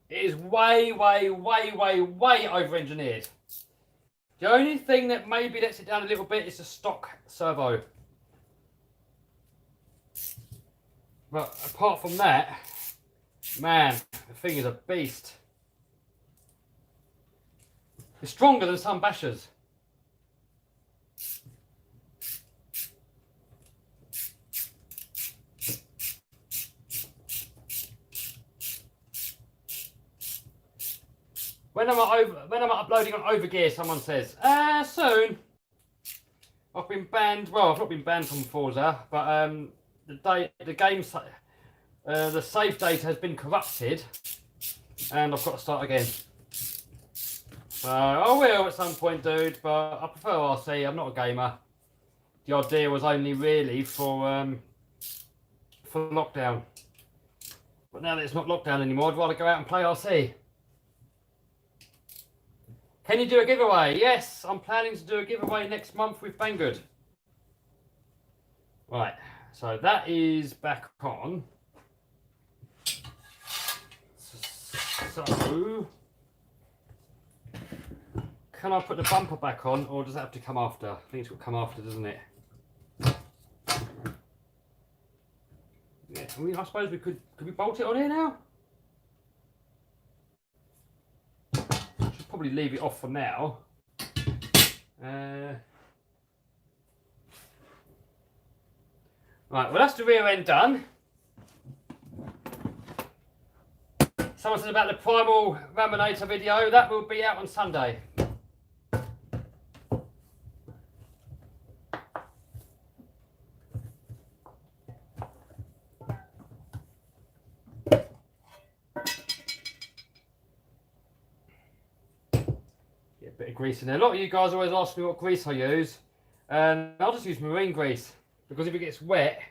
It is way over-engineered. The only thing that maybe lets it down a little bit is the stock servo. But apart from that, man, the thing is a beast. It's stronger than some bashers. When am I uploading on Overgear? Someone says, soon. I've been banned. Well, I've not been banned from Forza, but the save data has been corrupted, and I've got to start again. So I will at some point, dude. But I prefer RC. I'm not a gamer. The idea was only really for lockdown. But now that it's not lockdown anymore, I'd rather go out and play RC. Can you do a giveaway? Yes, I'm planning to do a giveaway next month with Banggood. Right, so that is back on. So, can I put the bumper back on, or does that have to come after? I think it's got to come after, doesn't it? Yeah, I mean, I suppose we could we bolt it on here now? Should probably leave it off for now. Right, well that's the rear end done. Someone said about the primal Raminator video, that will be out on Sunday. Get a bit of grease in there. A lot of you guys always ask me what grease I use, and I'll just use marine grease, because if it gets wet,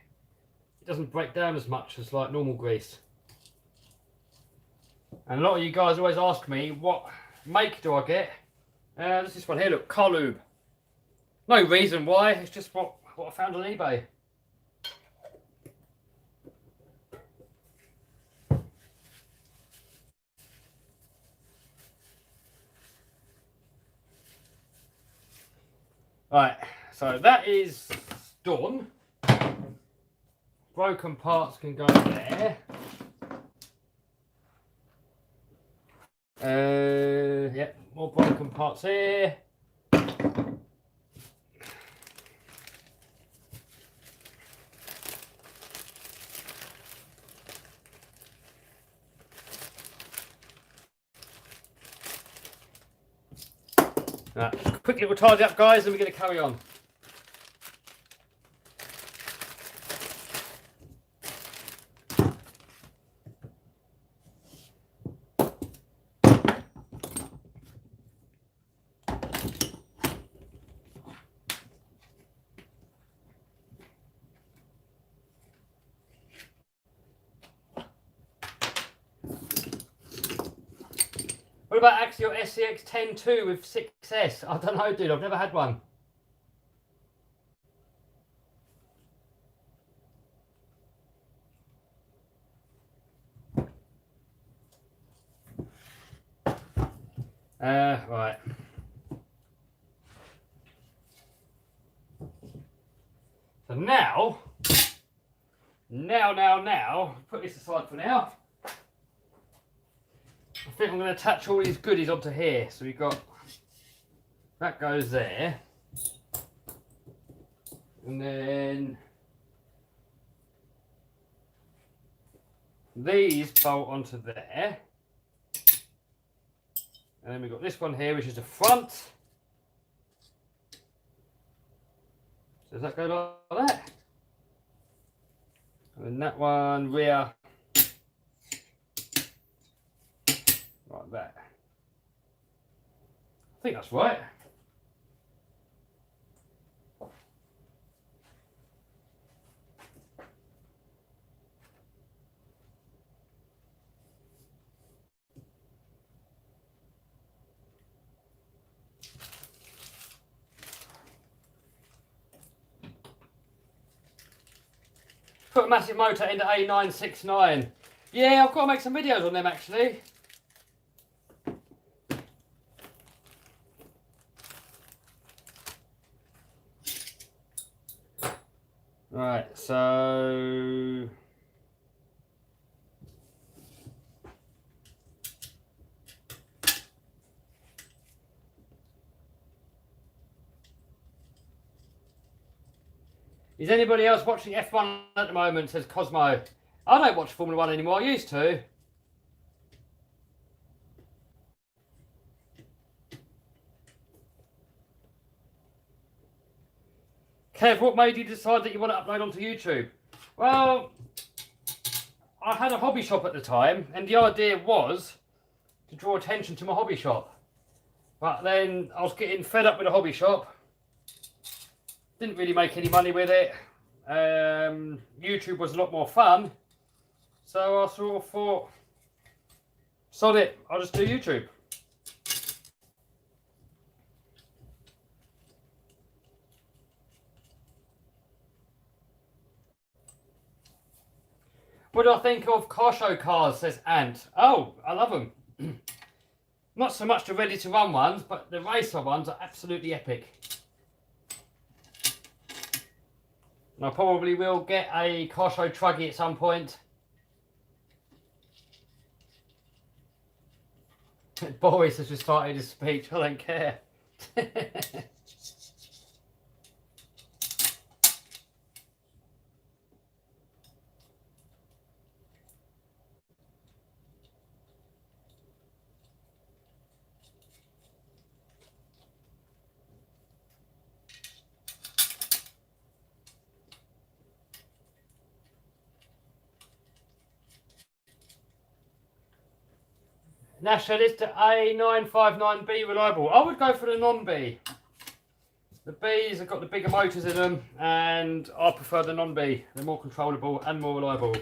it doesn't break down as much as like normal grease. And a lot of you guys always ask me, what make do I get? There's this one here, look, Carlube. No reason why, it's just what I found on eBay. Right, so that is done. Broken parts can go there. Yeah, more broken parts here. Right, quick little tidy up, guys, and we're going to carry on. What about Axial SCX 10.2 with 6S? I don't know, dude. I've never had one. Right. So now, put this aside for now. I think I'm going to attach all these goodies onto here. So we've got, that goes there. And then these bolt onto there. And then we've got this one here, which is the front. Does that go like that? And then that one rear like that. I think that's right. Put a massive motor into A969. Yeah, I've got to make some videos on them actually. Right, so is anybody else watching F1 at the moment? Says Cosmo. I don't watch Formula 1 anymore, I used to. Kev, what made you decide that you want to upload onto YouTube? Well, I had a hobby shop at the time, and the idea was to draw attention to my hobby shop. But then I was getting fed up with the hobby shop. Didn't really make any money with it. YouTube was a lot more fun. So I sort of thought, sod it, I'll just do YouTube. What do I think of car show cars, says Ant. Oh, I love them. Not so much the ready to run ones, but the racer ones are absolutely epic. And I probably will get a car show truggy at some point. Boris has just started his speech, I don't care. Nash said, is the A959B reliable? I would go for the non-B. The Bs have got the bigger motors in them, and I prefer the non-B. They're more controllable and more reliable.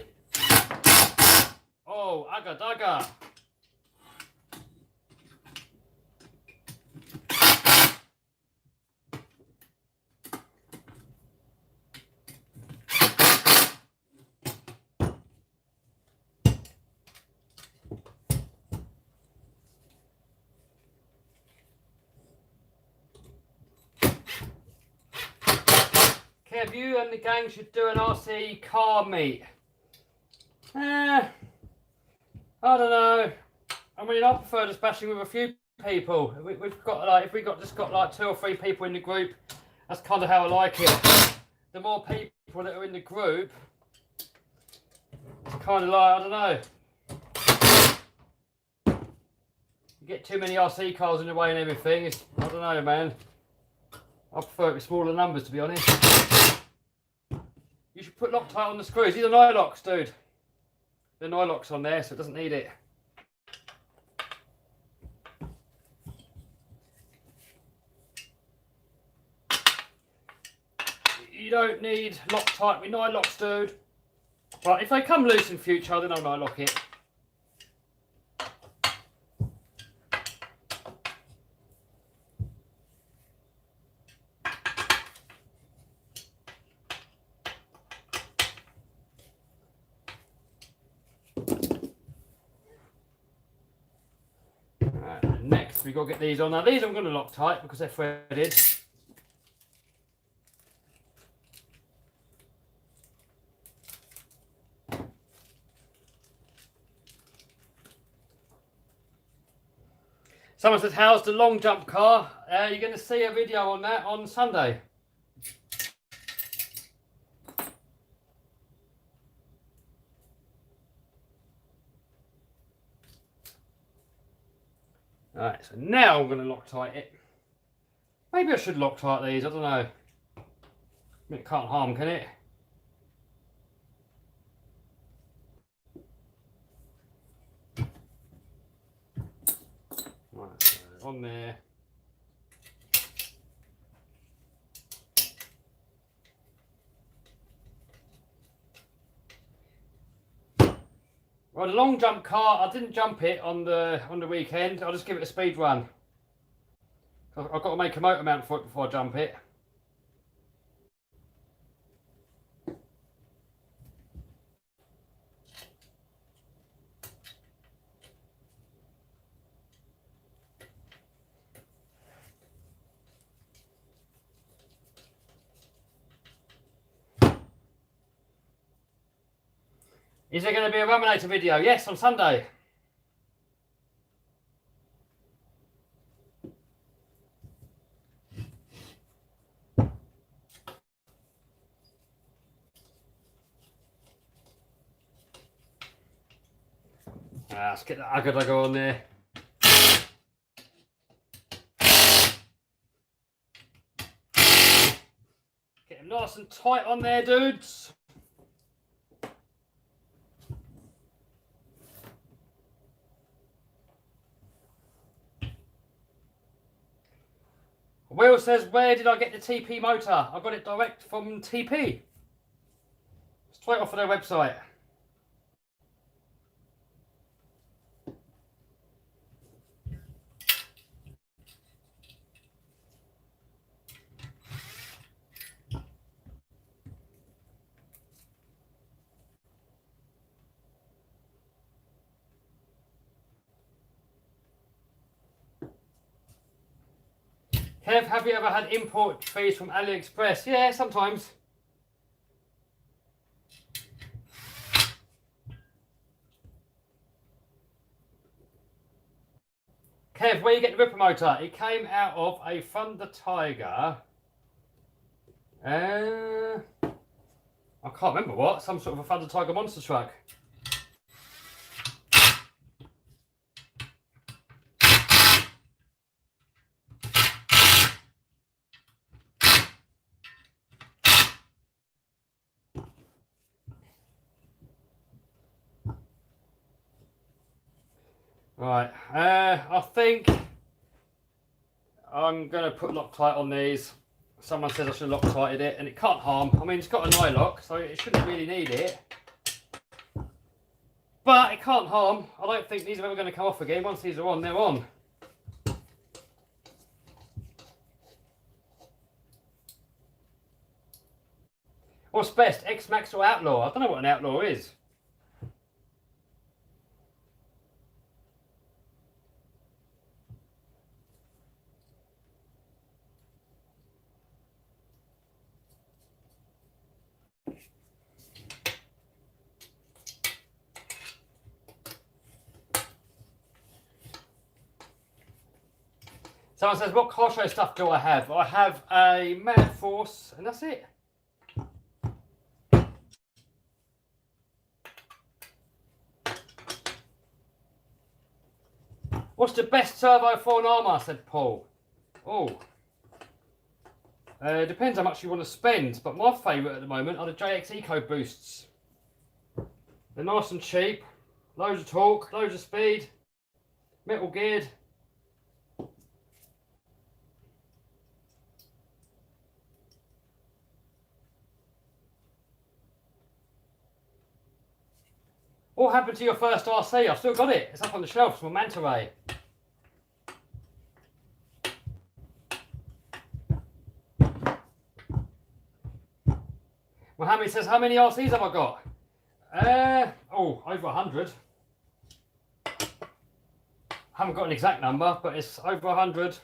Oh, agga dagga. Kev, you and the gang should do an RC car meet. I don't know. I mean, I prefer just bashing with a few people. We've got like, if we just got like 2 or 3 people in the group, that's kind of how I like it. The more people that are in the group, it's kind of like, I don't know. You get too many RC cars in the way and everything. It's, I don't know, man. I prefer it with smaller numbers, to be honest. You should put Loctite on the screws. These are Nylocks, dude. They're Nylocks on there, so it doesn't need it. You don't need Loctite with Nylocks, dude. But if they come loose in future, then I'll Nylock it. Next, we've got to get these on. Now, these I'm going to Loctite because they're threaded. Someone says, how's the long jump car? You're going to see a video on that on Sunday. Alright, so now I'm going to Loctite it. Maybe I should Loctite these, I don't know. It can't harm, can it? Right, so on there. Well, the long jump car, I didn't jump it on the weekend. I'll just give it a speed run. I've got to make a motor mount for it before I jump it. Is there going to be a Ruminator video? Yes, on Sunday. Let's get that agar agar on there. Get them nice and tight on there, dudes. Will says, where did I get the TP motor? I got it direct from TP. Straight off of their website. Kev, have you ever had import fees from AliExpress? Yeah, sometimes. Kev, where you get the Ripper motor? It came out of a Thunder Tiger. I can't remember what. Some sort of a Thunder Tiger monster truck. Right, I think I'm going to put Loctite on these. Someone says I should have Loctited it, and it can't harm. I mean, it's got a nylock, so it shouldn't really need it. But it can't harm. I don't think these are ever going to come off again. Once these are on, they're on. What's best, X-Max or Outlaw? I don't know what an Outlaw is. Someone says, what car show stuff do I have? I have a Mad Force, and that's it. What's the best servo for an Armour? Said Paul. Oh. Depends how much you want to spend, but my favourite at the moment are the JX Eco Boosts. They're nice and cheap, loads of torque, loads of speed, metal geared. What happened to your first RC? I've still got it. It's up on the shelf from Manta Ray. Mohammed says, how many RCs have I got? Over 100. Haven't got an exact number, but it's over 100.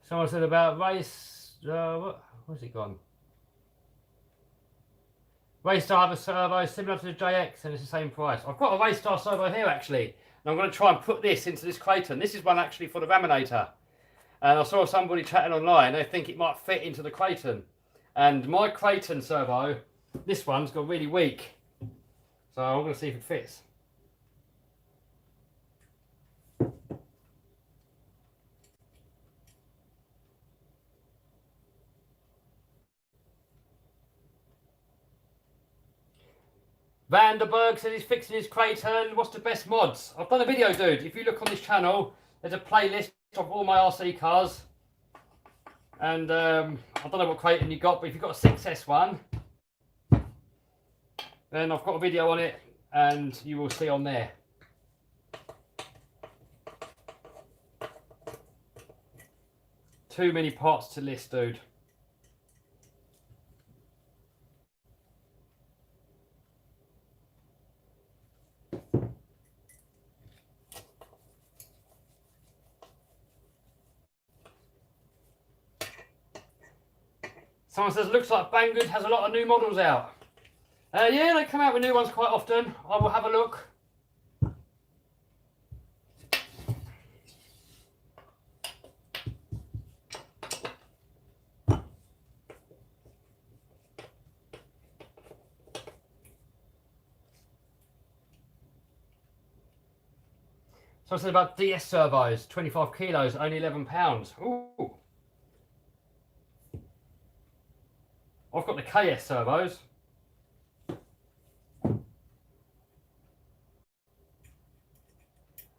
Someone said about race. Where's it gone? Raystar have a servo similar to the JX and it's the same price. I've got a Raystar servo here actually, and I'm going to try and put this into this Creighton. This is one actually for the Raminator, and I saw somebody chatting online. They think it might fit into the Creighton, and my Creighton servo, this one's got really weak. So I'm going to see if it fits. Vanderberg says he's fixing his Creighton. What's the best mods? I've done a video, dude. If you look on this channel, there's a playlist of all my RC cars. And I don't know what Creighton you got, but if you've got a 6S one, then I've got a video on it, and you will see on there. Too many parts to list, dude. Someone says, looks like Banggood has a lot of new models out. Yeah, they come out with new ones quite often. I will have a look. Someone said about DS servos, 25 kilos, only £11. Ooh. I've got the KS servos.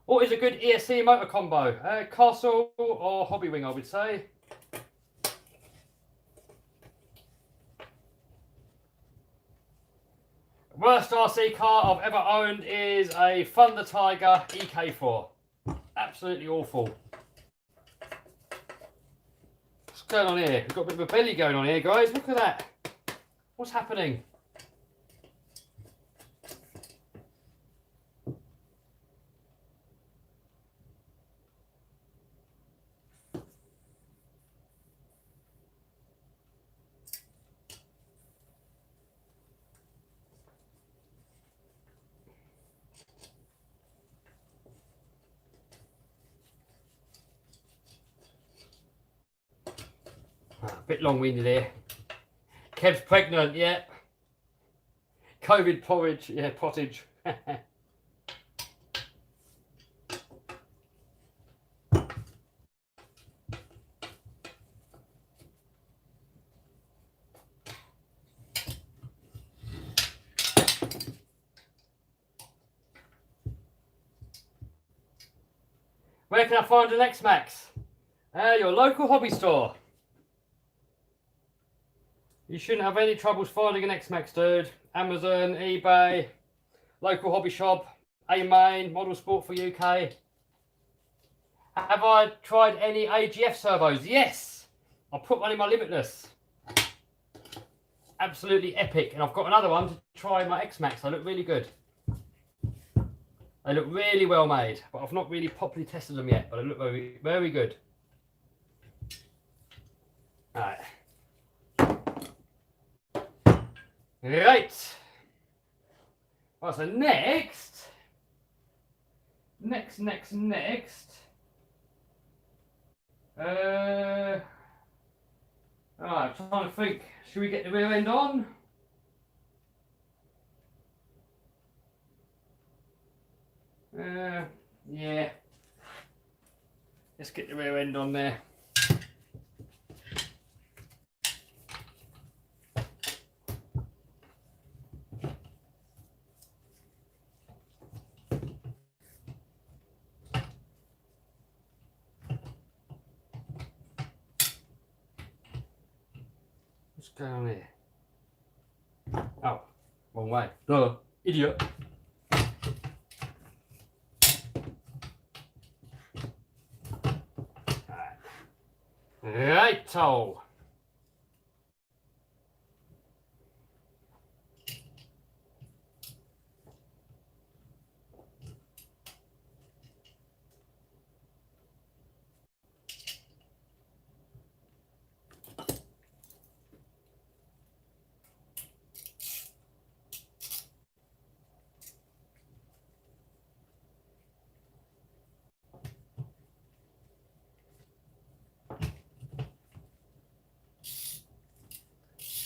What is a good ESC motor combo? Castle or Hobbywing, I would say. Worst RC car I've ever owned is a Thunder Tiger EK4. Absolutely awful. What's going on here? We've got a bit of a belly going on here, guys. Look at that. What's happening? A bit long-winded here. Kev's pregnant, yeah. COVID porridge, yeah, pottage. Where can I find an X-Max? Your local hobby store. You shouldn't have any troubles finding an X-Max, dude. Amazon, eBay, local hobby shop, A-Main, Model Sport for UK. Have I tried any AGF servos? Yes! I put one in my Limitless. Absolutely epic. And I've got another one to try my X-Max. They look really good. They look really well made, but I've not really properly tested them yet, but they look very, very good. Alright. Right. Right, so next. Alright, I'm trying to think. Should we get the rear end on? Yeah. Let's get the rear end on there. What's going on here? Oh, wrong way. Duh, idiot. Righto.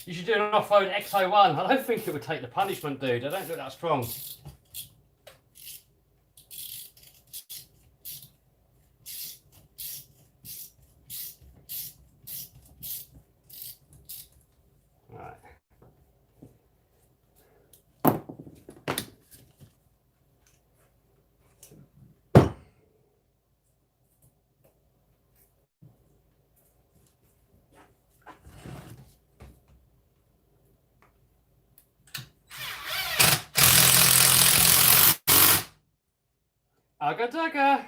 You should do an off-road X01. I don't think it would take the punishment, dude. I don't look that strong. Right. Ugga dugga.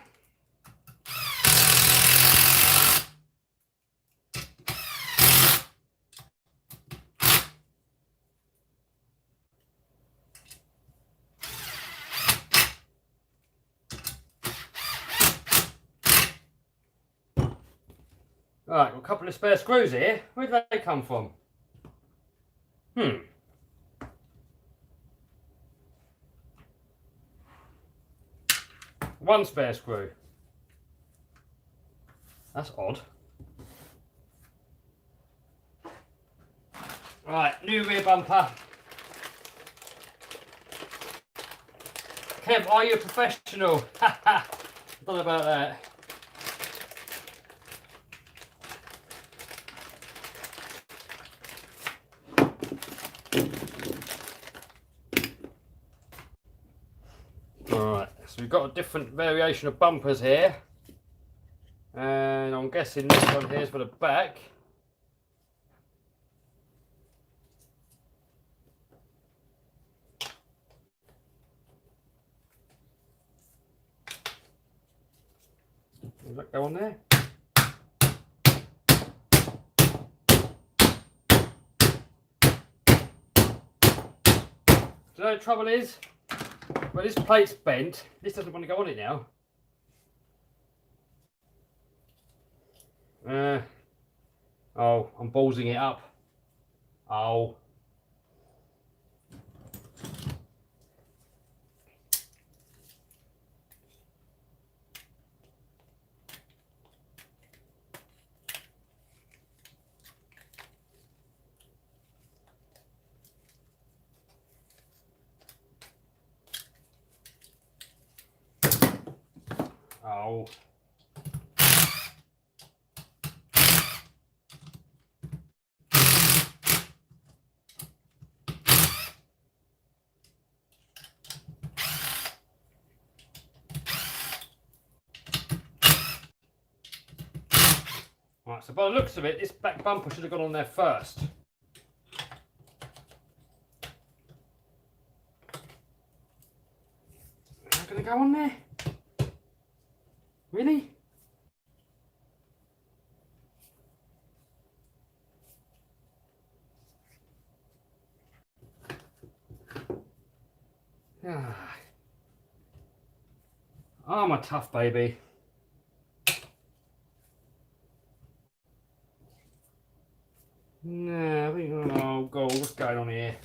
Right, got a couple of spare screws here. Where did they come from? One spare screw. That's odd. Right, new rear bumper. Kev, are you a professional? Haha. Don't know about that. Alright, so we've got a different variation of bumpers here. And I'm guessing this one here is for the back. Does that go on there? So the trouble is, well, this plate's bent. This doesn't want to go on it now. Oh, I'm ballsing it up. Oh. Oh. Right, so by the looks of it, this back bumper should have gone on there first. Is that going to go on there? Really? Oh, I'm a tough baby. No, I think, oh God, what's going on here?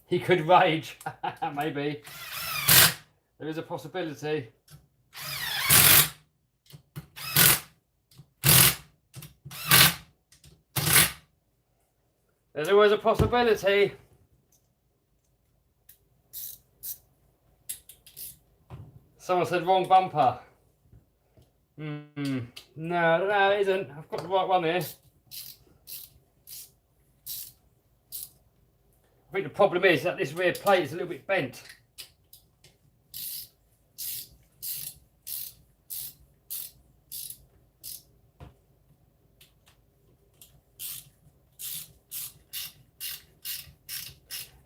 He could rage, maybe. There is a possibility. There's always a possibility. Someone said wrong bumper. No, it isn't. I've got the right one here. I think the problem is that this rear plate is a little bit bent.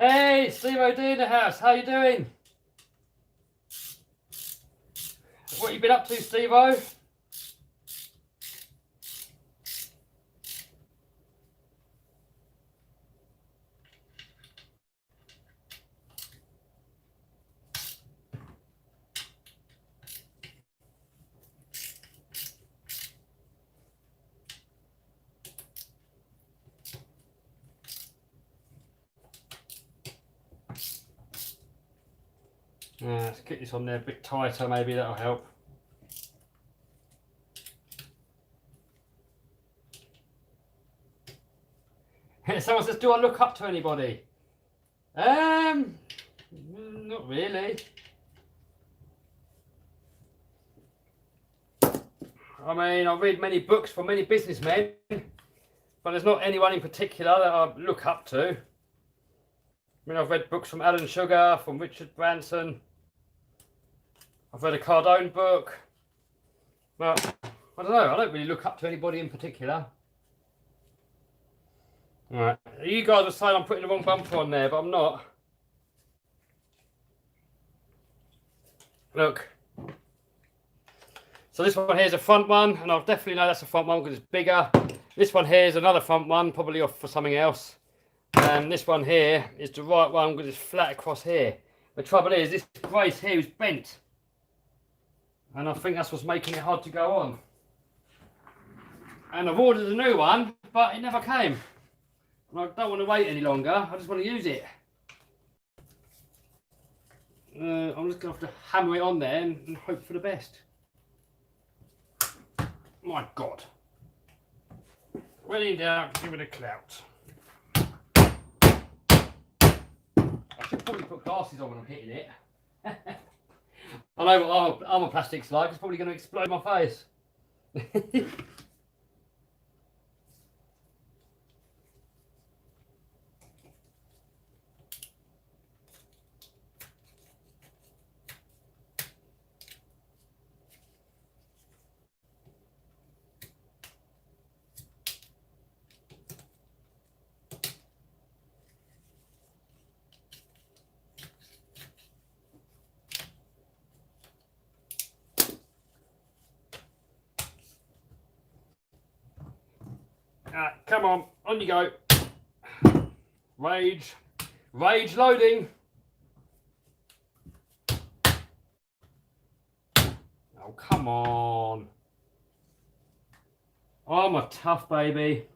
Hey, Servo D in the house. How you doing? What you been up to, Stevo? Let's get this on there a bit tighter, maybe that'll help. Someone says, do I look up to anybody? Not really. I mean, I read many books from many businessmen, but there's not anyone in particular that I look up to. I mean, I've read books from Alan Sugar, from Richard Branson. I've read a Cardone book. But I don't know, I don't really look up to anybody in particular. Alright, you guys are saying I'm putting the wrong bumper on there, but I'm not. Look. So this one here is a front one, and I'll definitely know that's a front one because it's bigger. This one here is another front one, probably off for something else. And this one here is the right one because it's flat across here. The trouble is, this brace here is bent. And I think that's what's making it hard to go on. And I've ordered a new one, but it never came. And I don't want to wait any longer, I just want to use it. I'm just going to have to hammer it on there and hope for the best. My God. When in doubt, give it a clout. I should probably put glasses on when I'm hitting it. I know what armour plastic's like, it's probably going to explode my face. Come on you go. Rage loading. Oh, come on. Oh, I'm a tough baby.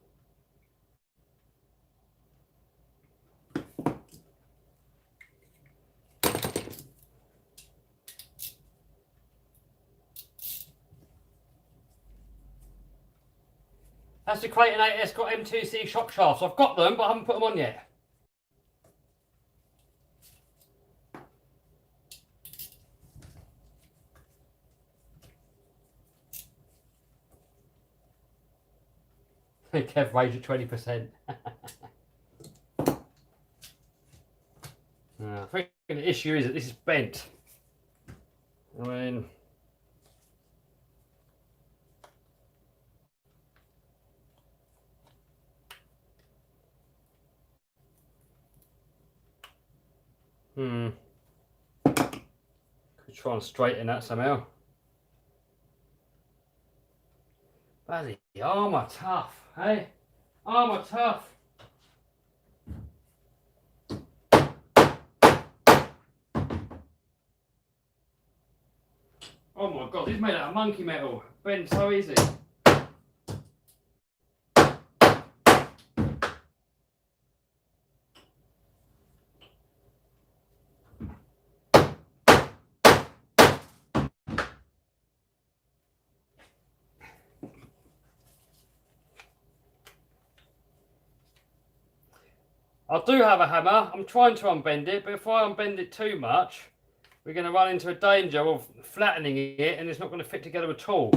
That's the Clayton 8S got M2C shock shafts. I've got them, but I haven't put them on yet. Kev rage at 20%. I think the issue is that this is bent. I mean, could try and straighten that somehow. Bloody armour tough, hey? Armour tough. Oh my God, this made out of monkey metal. Bends so easy. I do have a hammer. I'm trying to unbend it, but if I unbend it too much, we're going to run into a danger of flattening it and it's not going to fit together at all.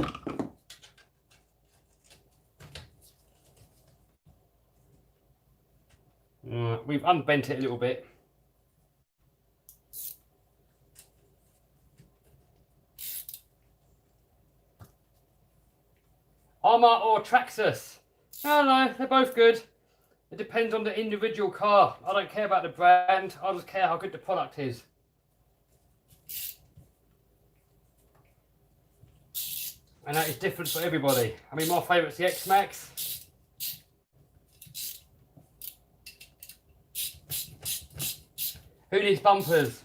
We've unbent it a little bit. Armour or Traxxas? No, they're both good. It depends on the individual car. I don't care about the brand, I just care how good the product is. And that is different for everybody. I mean, my favourite's the X-Max. Who needs bumpers?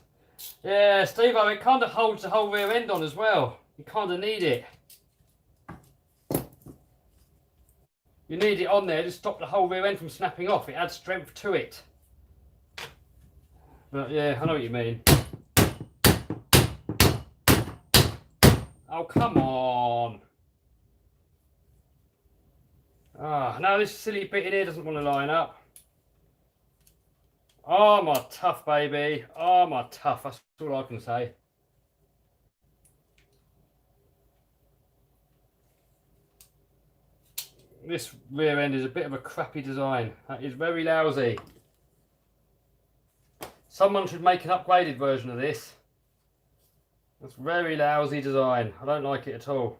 Yeah, Steve-O, it kind of holds the whole rear end on as well. You kind of need it. You need it on there to stop the whole rear end from snapping off. It adds strength to it. But yeah, I know what you mean. Oh, come on. Ah, now this silly bit in here doesn't want to line up. Oh, my tough, baby. Oh, my tough. That's all I can say. This rear end is a bit of a crappy design. That is very lousy. Someone should make an upgraded version of this. That's very lousy design. I don't like it at all.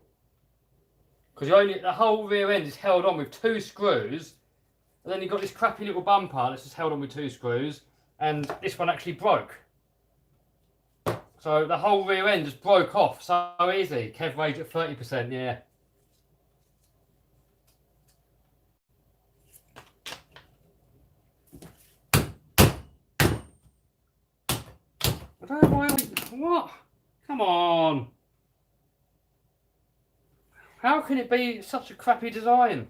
Because the whole rear end is held on with 2 screws. And then you've got this crappy little bumper that's just held on with 2 screws. And this one actually broke. So the whole rear end just broke off so easy. Kev rage at 30%, yeah. I don't know why what? Come on. How can it be such a crappy design?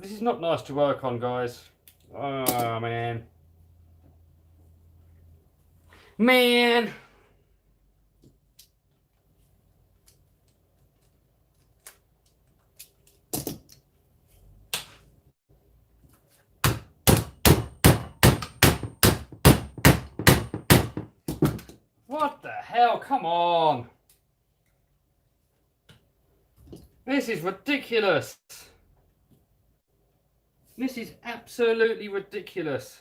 This is not nice to work on, guys. Oh, man. Man! What the hell? Come on! This is ridiculous! This is absolutely ridiculous.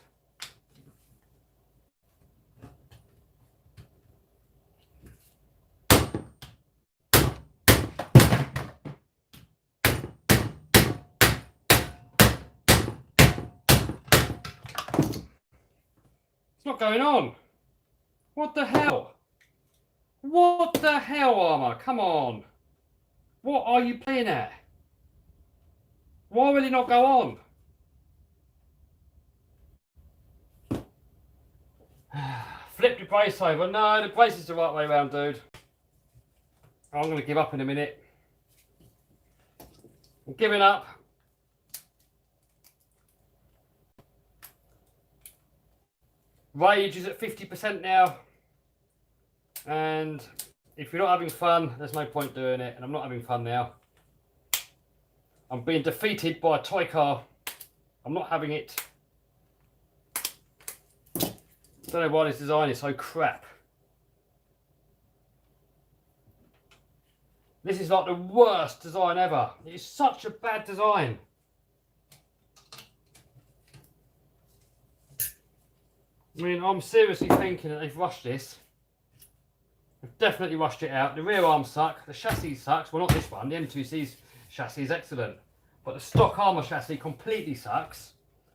It's not going on. What the hell? What the hell, Armour? Come on. What are you playing at? Why will it not go on? Flip your brace over. No, the brace is the right way around, dude. I'm going to give up in a minute. I'm giving up. Rage is at 50% now. And if you're not having fun, there's no point doing it. And I'm not having fun now. I'm being defeated by a toy car. I'm not having it. Don't know why this design is so crap. This is like the worst design ever. It's such a bad design. I mean, I'm seriously thinking that they've rushed this. They've definitely rushed it out. The rear arms suck. The chassis sucks. Well, not this one. The M2C's chassis is excellent. But the stock Armour chassis completely sucks.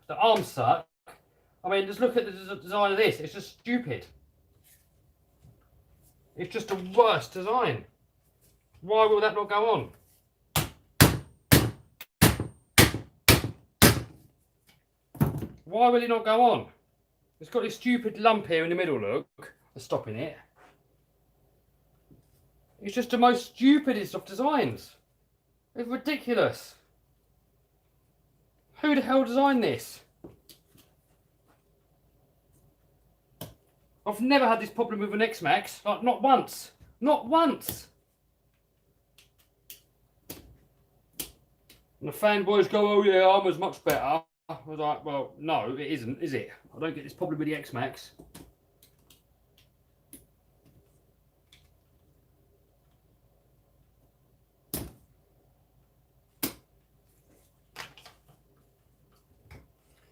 The arms suck. I mean, just look at the design of this. It's just stupid. It's just the worst design. Why will that not go on? Why will it not go on? It's got this stupid lump here in the middle, look. That's stopping it. It's just the most stupidest of designs. It's ridiculous. Who the hell designed this? I've never had this problem with an X-Max, like not once. Not once. And the fanboys go, oh yeah, Armour's much better. I was like, well, no, it isn't, is it? I don't get this problem with the X-Max.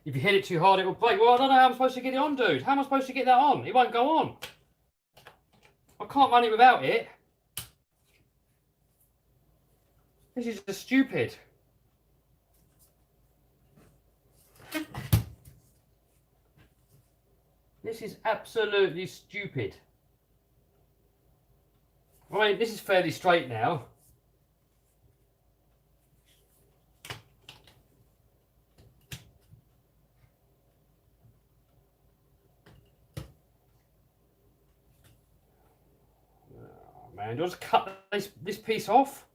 If you hit it too hard, it will break. Well, I don't know how I'm supposed to get it on, dude. How am I supposed to get that on? It won't go on. I can't run it without it. This is just stupid. This is absolutely stupid. I mean, this is fairly straight now. Man, do I just cut this piece off?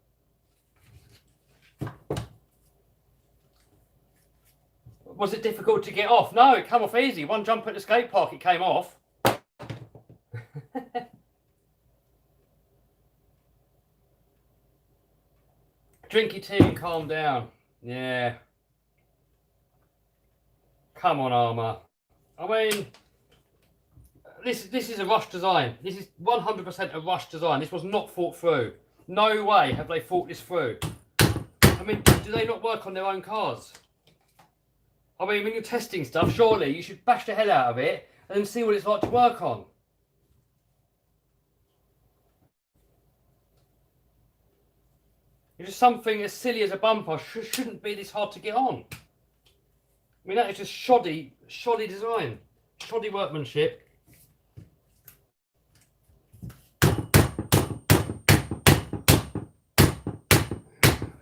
Was it difficult to get off? No, it came off easy. One jump at the skate park, it came off. Drink your tea and calm down. Yeah. Come on, Armour. I mean, this is a rush design. This is 100% a rush design. This was not thought through. No way have they thought this through. I mean, do they not work on their own cars? I mean, when you're testing stuff, surely you should bash the hell out of it and then see what it's like to work on. It's just something as silly as a bumper shouldn't be this hard to get on. I mean, that is just shoddy design, shoddy workmanship.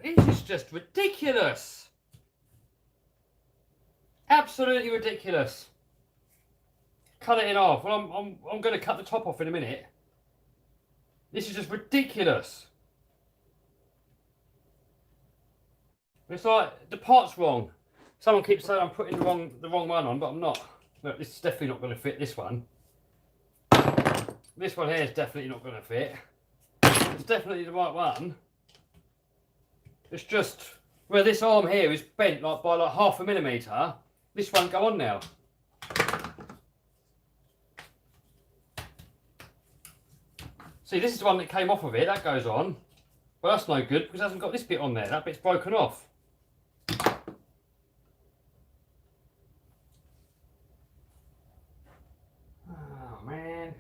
It is just ridiculous. Absolutely ridiculous. Cut it in half. Well, I'm going to cut the top off in a minute. This is just ridiculous. It's like the part's wrong. Someone keeps saying I'm putting the wrong one on, but I'm not. Look, this is definitely not going to fit this one. This one here is definitely not going to fit. It's definitely the right one. It's just where this arm here is bent like by like 0.5 millimetre. This won't go on now. See, this is the one that came off of it. That goes on. Well, that's no good because it hasn't got this bit on there. That bit's broken off. Oh, man.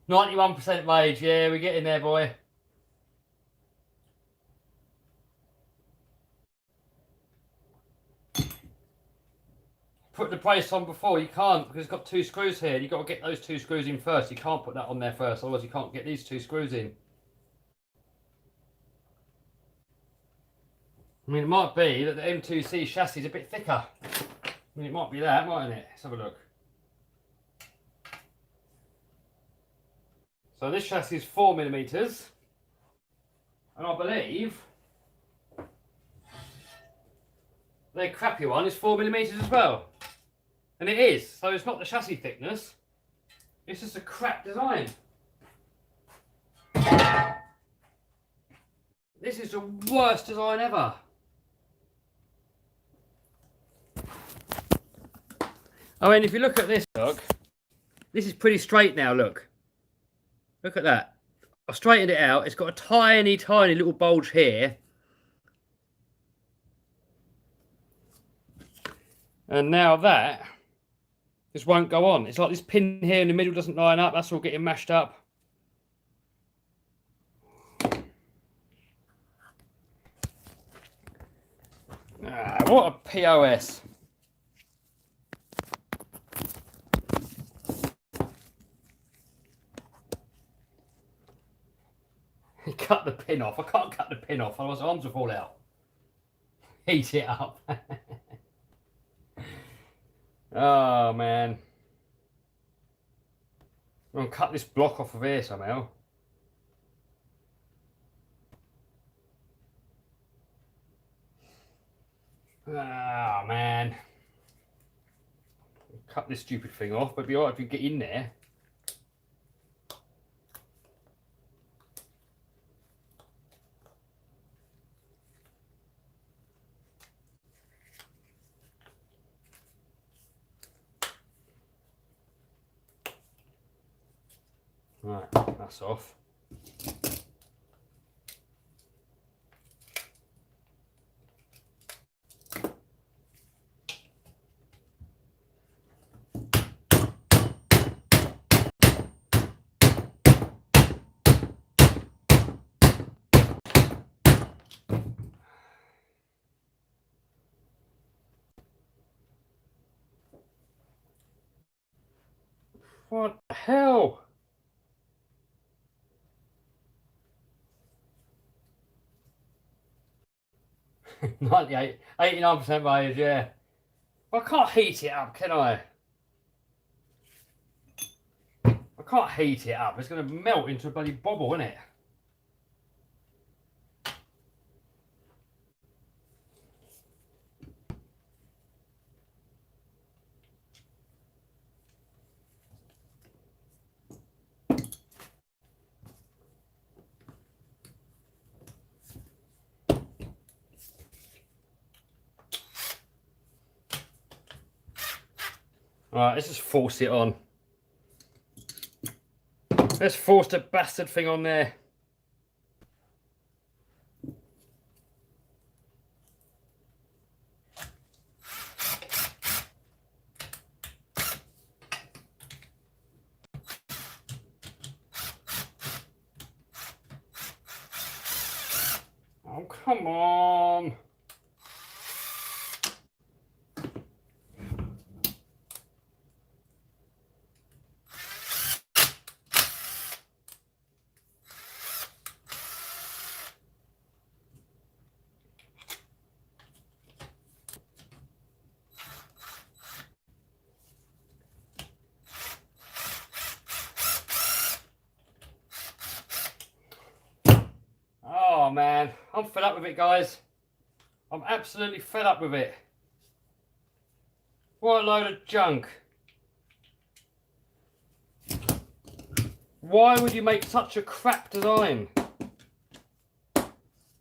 %91% rage. Yeah, we're getting there, boy. Put the brace on before, you can't because it's got 2 screws here. You've got to get those 2 screws in first. You can't put that on there first, otherwise you can't get these 2 screws in. I mean, it might be that the M2C chassis is a bit thicker. I mean, it might be that, mightn't it? Let's have a look. So this chassis is 4 millimetres, and I believe the crappy one is 4 millimetres as well. And it is, so it's not the chassis thickness, it's just a crap design. This is the worst design ever. I mean, if you look at this, look, this is pretty straight now, look. Look at that. I straightened it out, it's got a tiny, tiny little bulge here. And now that just won't go on. It's like this pin here in the middle doesn't line up. That's all getting mashed up. What a POS. He cut the pin off. I can't cut the pin off, otherwise arms will fall out. Heat it up. Oh, man. I'm going to cut this block off of here somehow. Oh, man. Cut this stupid thing off, but it'd be alright if you get in there. Right, that's off. What the hell? $98, 89% rage, yeah. I can't heat it up, can I? I can't heat it up. It's going to melt into a bloody bobble, isn't it? Alright, let's just force it on. Let's force the bastard thing on there. Oh, come on. Oh man, I'm fed up with it, guys. I'm absolutely fed up with it. What a load of junk. Why would you make such a crap design?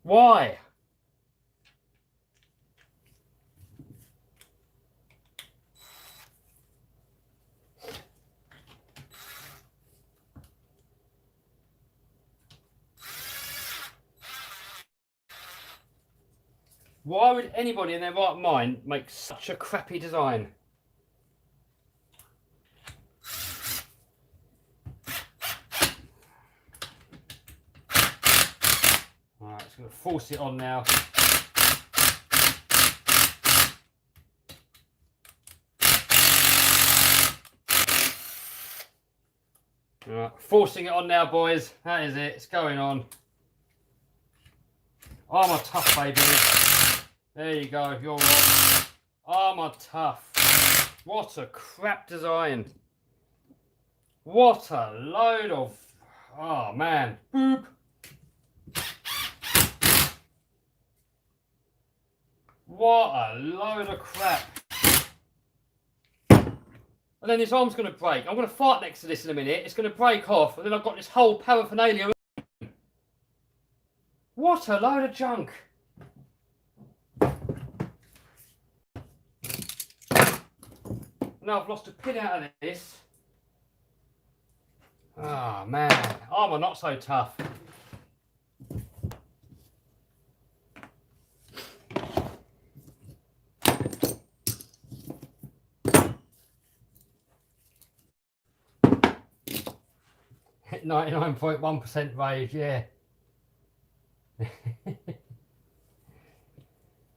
Why? Why would anybody in their right mind make such a crappy design? Alright, it's going to force it on now. Alright, forcing it on now, boys. That is it. It's going on. Armour tough, baby. There you go. You're on. Armour tough. What a crap design. What a load of... Oh, man. Boop. What a load of crap. And then this arm's going to break. I'm going to fart next to this in a minute. It's going to break off. And then I've got this whole paraphernalia. What a load of junk. Now I've lost a pin out of this. Oh man, armour not so tough. Hit 99.1% rage, yeah.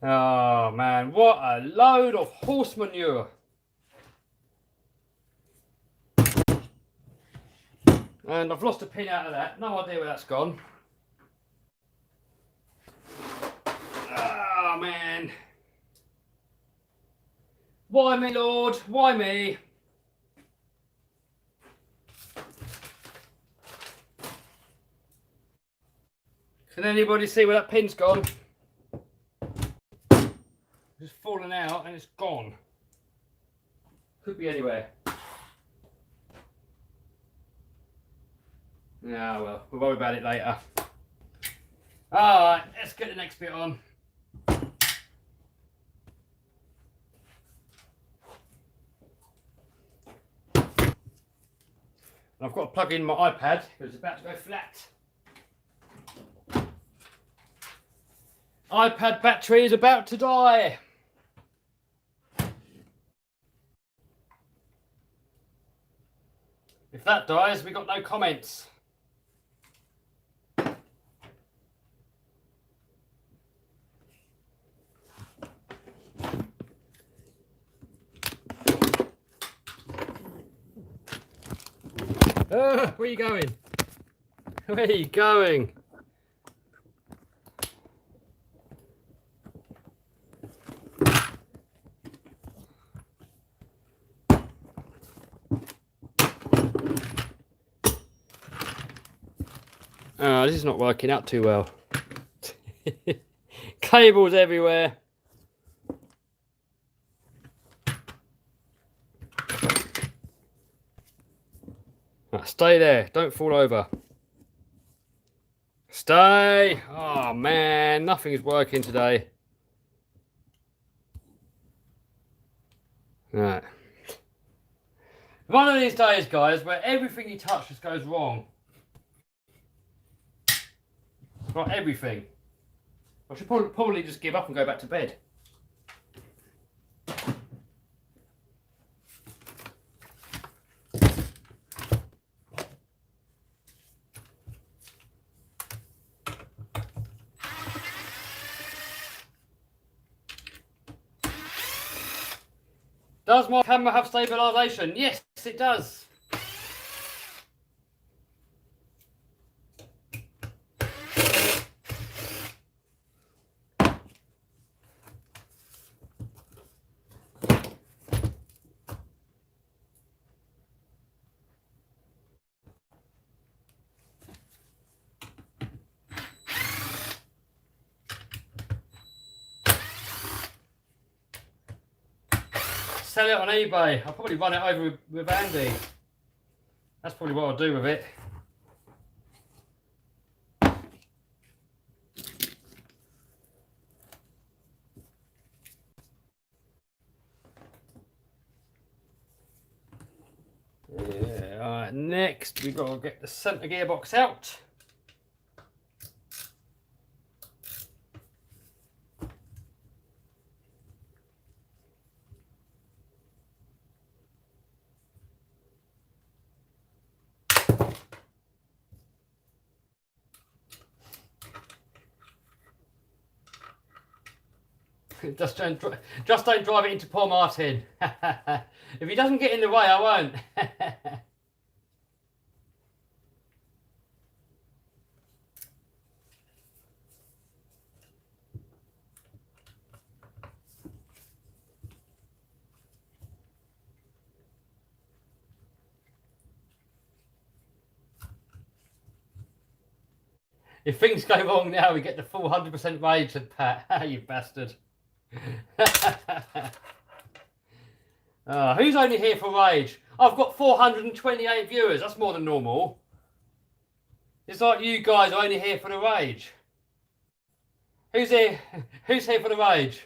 Oh man, what a load of horse manure. And I've lost a pin out of that. No idea where that's gone. Oh man. Why me, Lord? Why me? Can anybody see where that pin's gone? It's fallen out and it's gone. Could be anywhere. Yeah, well, we'll worry about it later. Alright, let's get the next bit on. I've got to plug in my iPad because it's about to go flat. iPad battery is about to die. If that dies, we got no comments. Where are you going? Where are you going? Oh, this is not working out too well. Cables everywhere. Right, stay there. Don't fall over. Stay. Oh, man. Nothing is working today. Right. One of these days, guys, where everything you touch just goes wrong. Right, everything. I should probably just give up and go back to bed. Does my camera have stabilisation? Yes, it does. Sell it on eBay. I'll probably run it over with Andy. That's probably what I'll do with it. Yeah, alright, next we've got to get the centre gearbox out. Just don't drive it into poor Martin. If he doesn't get in the way, I won't. If things go wrong now, we get the full 100% rage, said Pat. You bastard. Who's only here for rage? I've got 428 viewers. That's more than normal. It's like you guys are only here for the rage. Who's here? Who's here for the rage?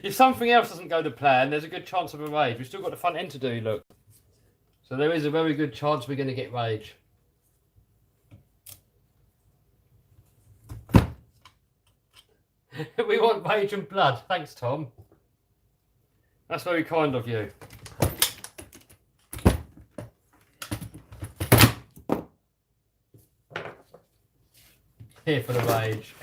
If something else doesn't go to plan, there's a good chance of a rage. We've still got the front end to do, look. So there is a very good chance we're going to get rage. We want rage and blood. Thanks, Tom. That's very kind of you. Here for the rage.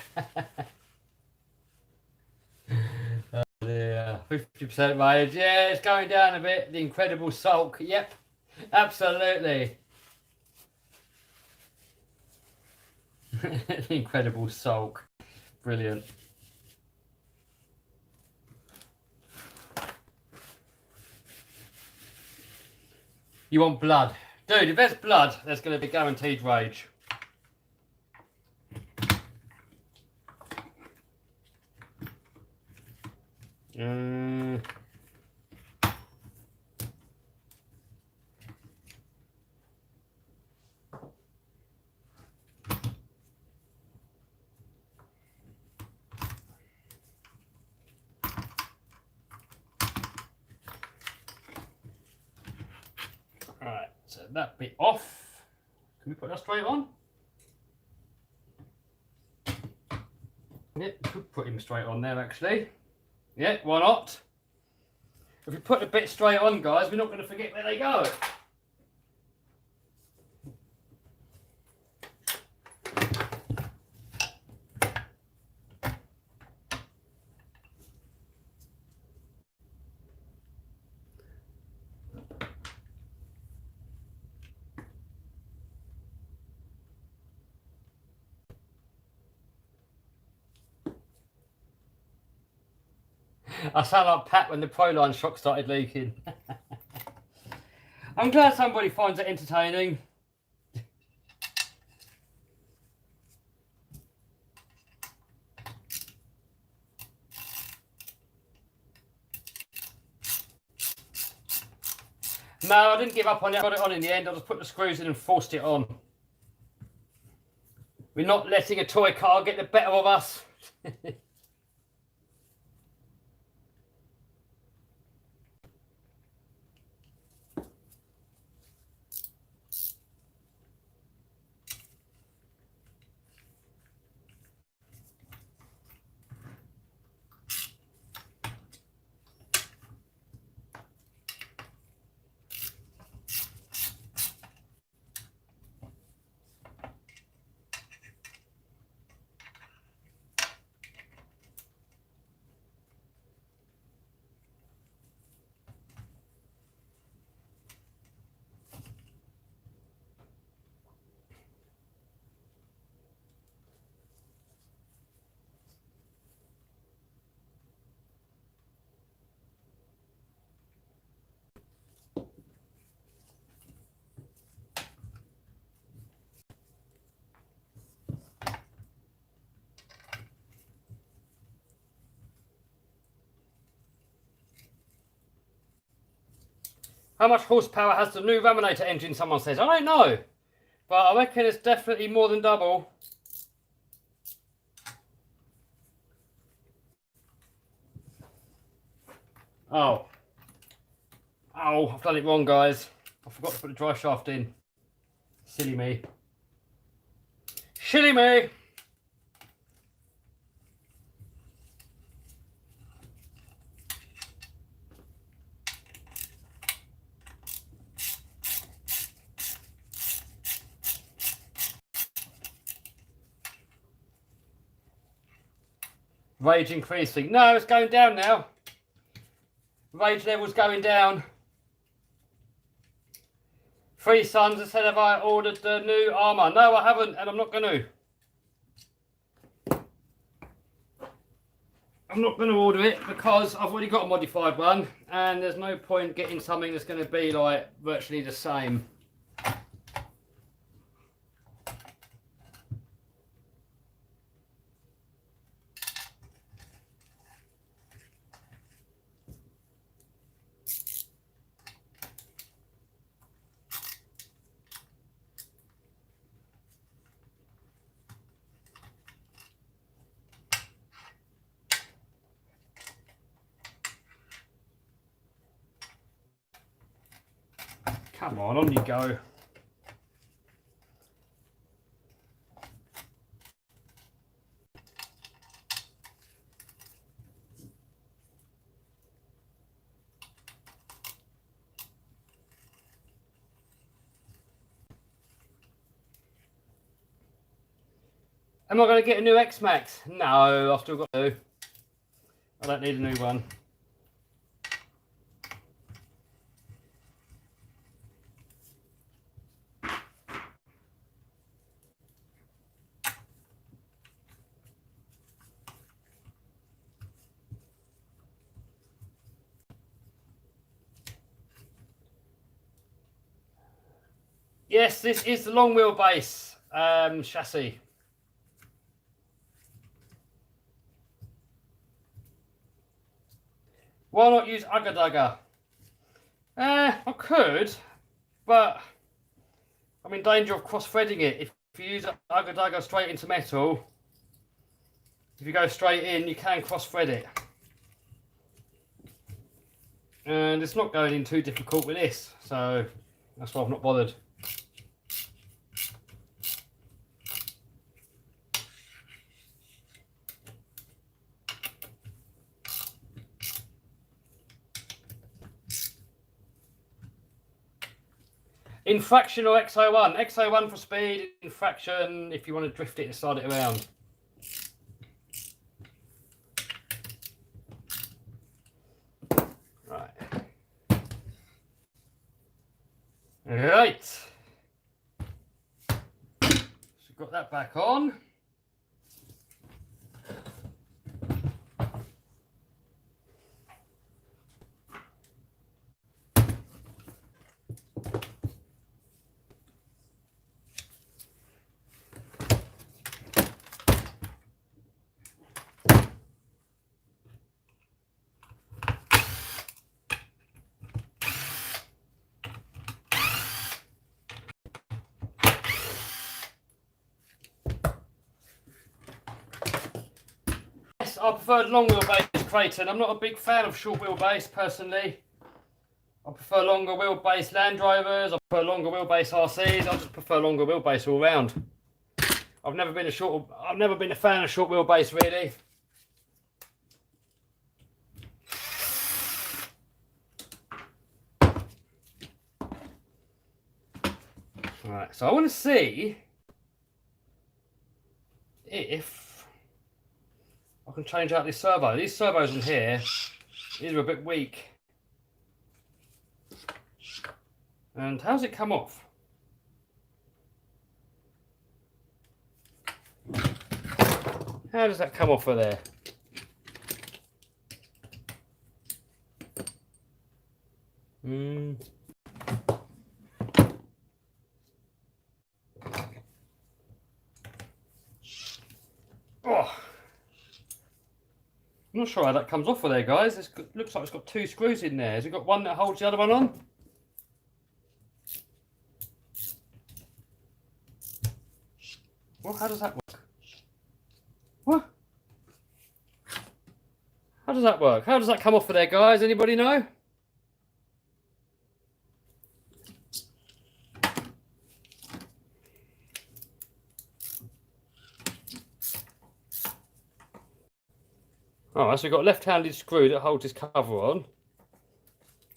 Oh dear. 50% rage. Yeah, it's going down a bit. The incredible sulk. Yep, absolutely. The incredible sulk. Brilliant. You want blood. Dude, if there's blood, there's going to be guaranteed rage. Right, so that bit off. Can we put that straight on? Yep, could put him straight on there actually. Yeah, why not? If we put the bit straight on, guys, we're not going to forget where they go. I sound like Pat when the Proline shock started leaking. I'm glad somebody finds it entertaining. No, I didn't give up on it. I got it on in the end. I just put the screws in and forced it on. We're not letting a toy car get the better of us. How much horsepower has the new Raminator engine, someone says? I don't know. But I reckon it's definitely more than double. Oh. Oh, I've done it wrong, guys. I forgot to put the drive shaft in. Silly me. Silly me! Rage increasing. No, it's going down now. Rage level's going down. Three Sons said, have I ordered the new armour? No, I haven't, and I'm not going to. I'm not going to order it because I've already got a modified one, and there's no point getting something that's going to be like virtually the same. Come on you go. Am I going to get a new X-Max? No, I've still got two. I don't need a new one. Yes, this is the long wheelbase chassis. Why not use Ugga Dugga? I could, but I'm in danger of cross-threading it. If you use Ugga Dugga straight into metal, if you go straight in, you can cross-thread it. And it's not going in too difficult with this, so that's why I've not bothered. Infraction or XO1? XO1 for speed, infraction if you want to drift it and slide it around. Right. Right. So got that back on. I prefer long wheelbase Creighton. I'm not a big fan of short wheelbase personally. I prefer longer wheelbase Land Rovers. I prefer longer wheelbase RCs. I just prefer longer wheelbase all round. I've never been a fan of short wheelbase really. Right, so I want to see if I can change out this servo. These servos in here, these are a bit weak. And how's it come off? How does that come off of there? Oh. I'm not sure how that comes off of there, guys. It looks like it's got two screws in there. Has it got one that holds the other one on? Well, how does that work? What? How does that work? How does that come off of there, guys? Anybody know? Oh, so we've got a left-handed screw that holds this cover on.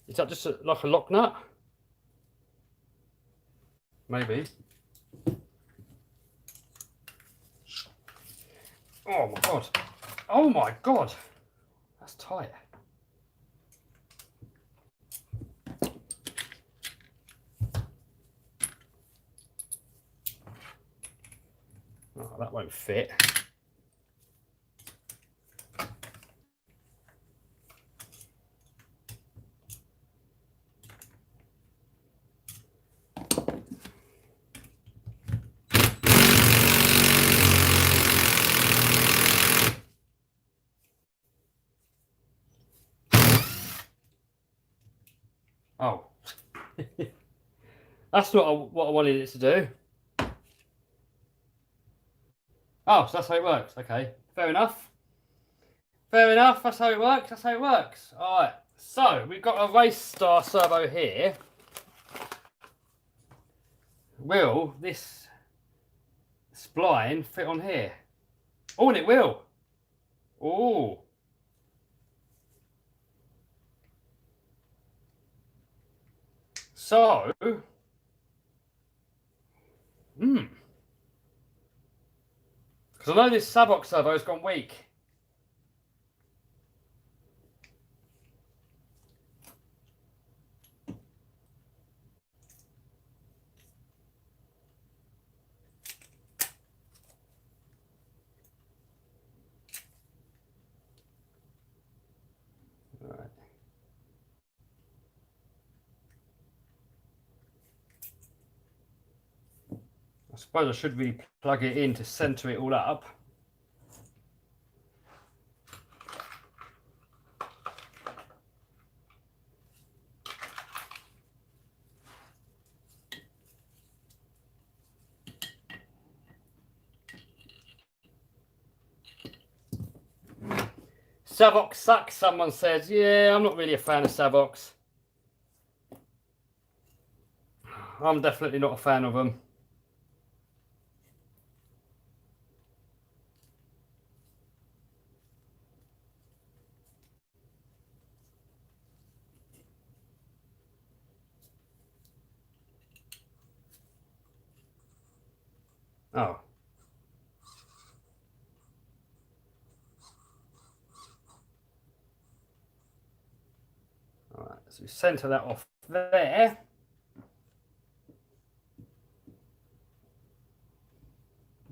Is that just like a lock nut? Maybe. Oh my god. Oh my god. That's tight. Oh, that won't fit. Oh. That's not what I wanted it to do. Oh, so that's how it works. Okay, fair enough. Fair enough, that's how it works, that's how it works. Alright, so we've got a race star servo here. Will this spline fit on here? Oh, and it will. Oh. So, because I know this SERVOS servo has gone weak. Right. I suppose I should really plug it in to center it all up. SERVOS sucks, someone says. Yeah, I'm not really a fan of SERVOS. I'm definitely not a fan of them. Oh. Alright, so we center that off there.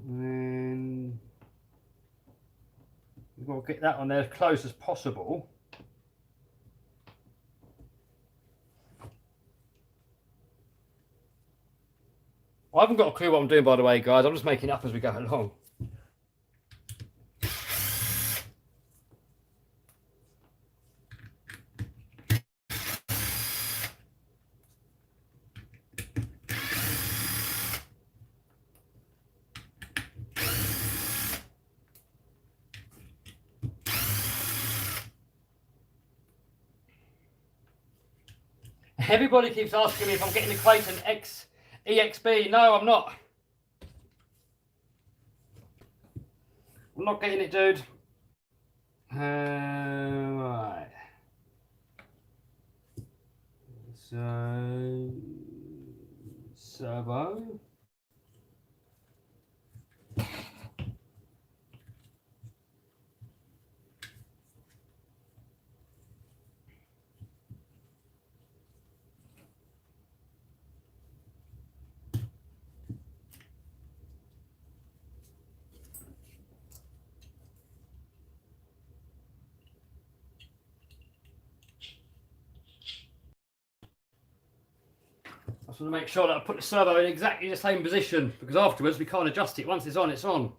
And then we've got to get that on there as close as possible. I haven't got a clue what I'm doing, by the way, guys. I'm just making it up as we go along. Everybody keeps asking me if I'm getting the Clayton X EXB. No, I'm not. I'm not getting it, dude. Right. So, servo. I just want to make sure that I put the servo in exactly the same position, because afterwards we can't adjust it. Once it's on, it's on.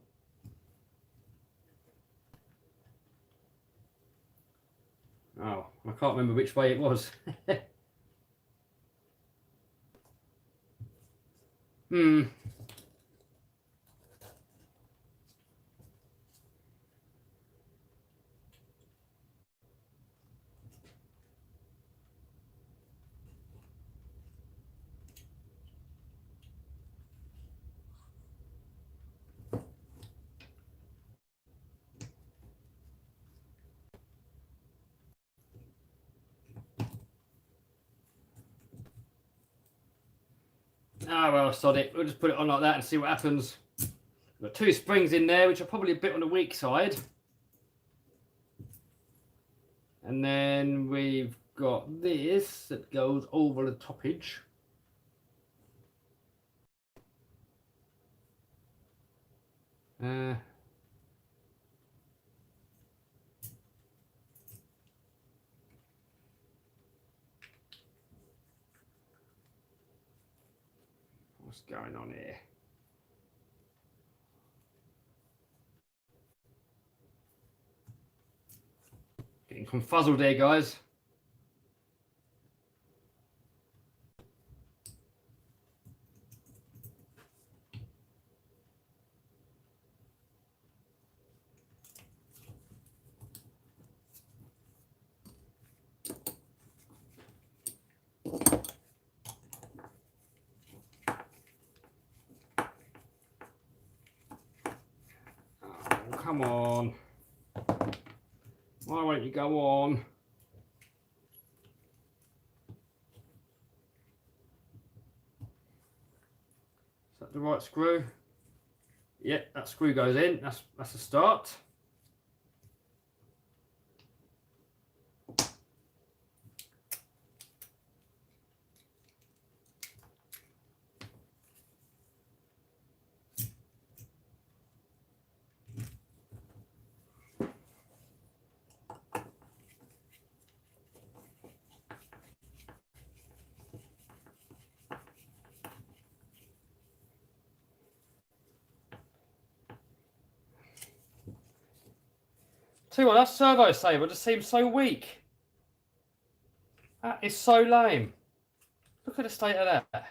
Oh, I can't remember which way it was. Ah, well, sod it. We'll just put it on like that and see what happens. Got 2 springs in there, which are probably a bit on the weak side. And then we've got this that goes over the toppage. What's going on here? Getting confuzzled there, guys. Oh, come on. Why won't you go on? Is that the right screw? Yep, that screw goes in. That's a start. Tell you what, that servo saver just seems so weak. That is so lame. Look at the state of that.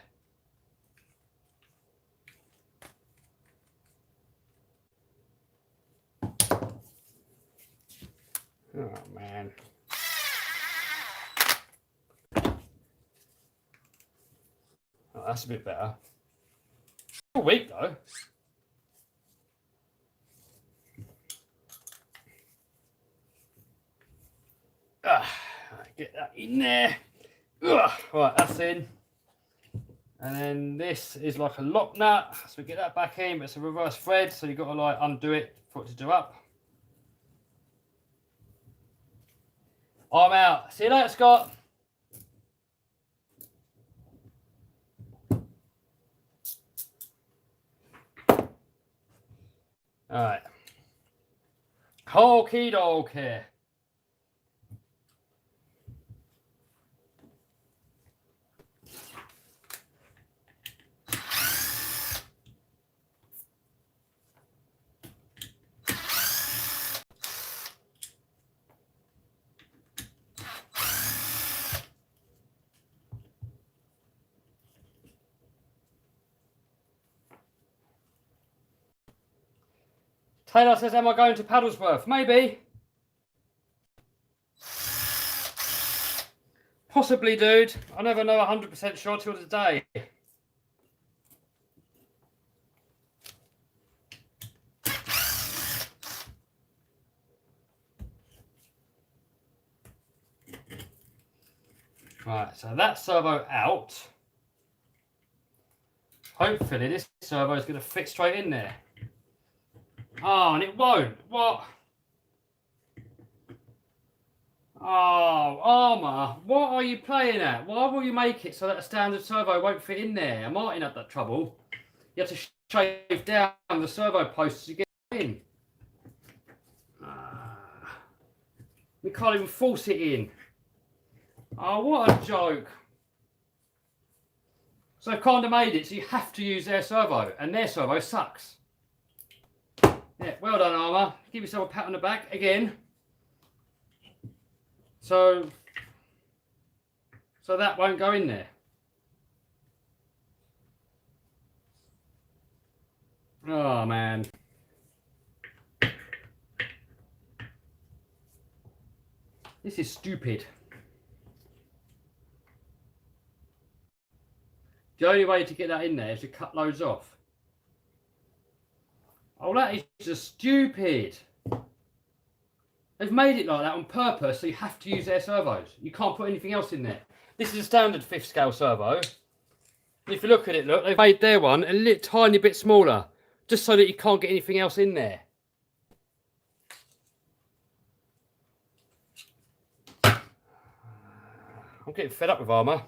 Oh, man. Oh, that's a bit better. Still weak, though. Get that in there. Right, that's in. And then this is like a lock nut. So we get that back in, but it's a reverse thread, so you've got to like undo it for it to do up. I'm out. See you later, Scott. Alright. Okie dokie. Taylor says, am I going to Paddlesworth? Maybe. Possibly, dude. I never know 100% sure till the day. Right, so that's servo out. Hopefully this servo is going to fit straight in there. Oh, and it won't. What? Oh, Armour, what are you playing at? Why will you make it so that a standard servo won't fit in there? Martin had that trouble. You have to shave down the servo posts to get in. We can't even force it in. Oh, what a joke. So they've kind of made it so you have to use their servo, and their servo sucks. Yeah, well done, Armour. Give yourself a pat on the back again. So that won't go in there. Oh, man. This is stupid. The only way to get that in there is to cut loads off. Oh, that is just stupid. They've made it like that on purpose, so you have to use their servos. You can't put anything else in there. This is a standard 5th scale servo. If you look at it, look, they've made their one a little tiny bit smaller, just so that you can't get anything else in there. I'm getting fed up with armour.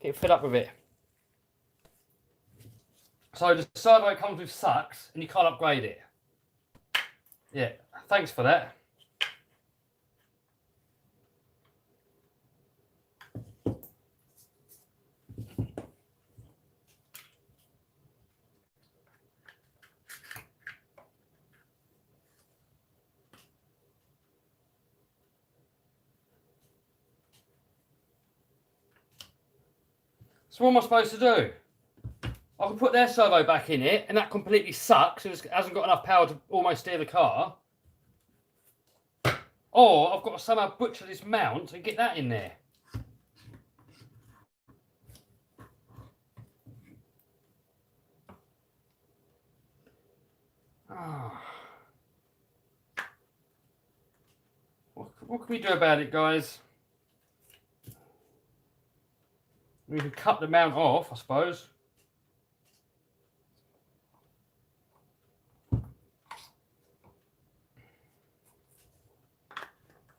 Getting fed up with it. So the servo comes with sucks and you can't upgrade it. Yeah, thanks for that. So what am I supposed to do? I can put their servo back in it, and that completely sucks, and it hasn't got enough power to almost steer the car. Or I've got to somehow butcher this mount and get that in there. Oh. What can we do about it, guys? We can cut the mount off, I suppose.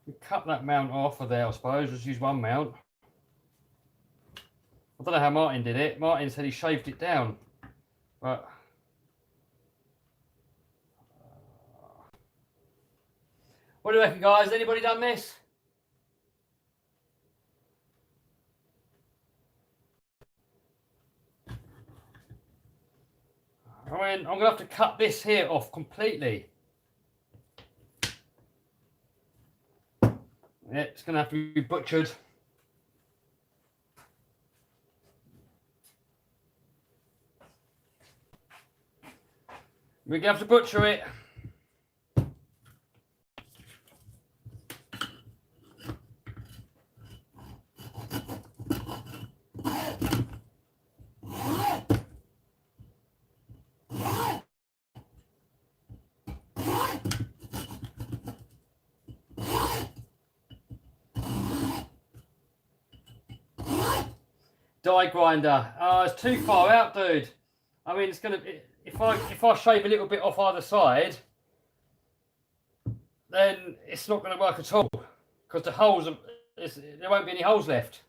We cut that mount off of there, I suppose. Just use one mount. I don't know how Martin did it. Martin said he shaved it down, but what do you reckon, guys? Anybody done this? I mean, I'm going to have to cut this here off completely. Yeah, it's going to have to be butchered. We're going to have to butcher it. Die grinder. Oh, it's too far out, dude. I mean, it's gonna be, if I shave a little bit off either side, then it's not going to work at all because the holes are, there won't be any holes left.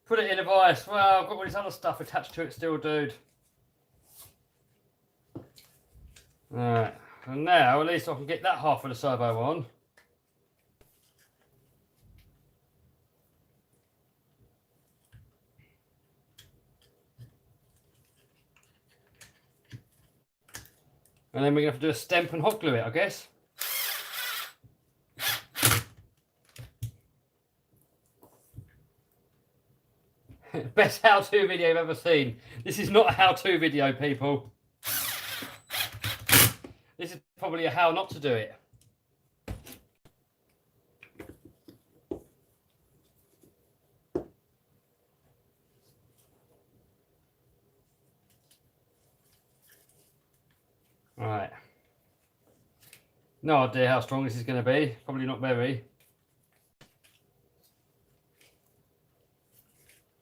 Put it in a vice. Well, I've got all this other stuff attached to it still, dude. Alright, and now at least I can get that half of the servo on. And then we're going to have to do a stamp and hot glue it, I guess. Best how-to video I've ever seen. This is not a how-to video, people. This is probably a how not to do it. Right. No idea how strong this is going to be. Probably not very.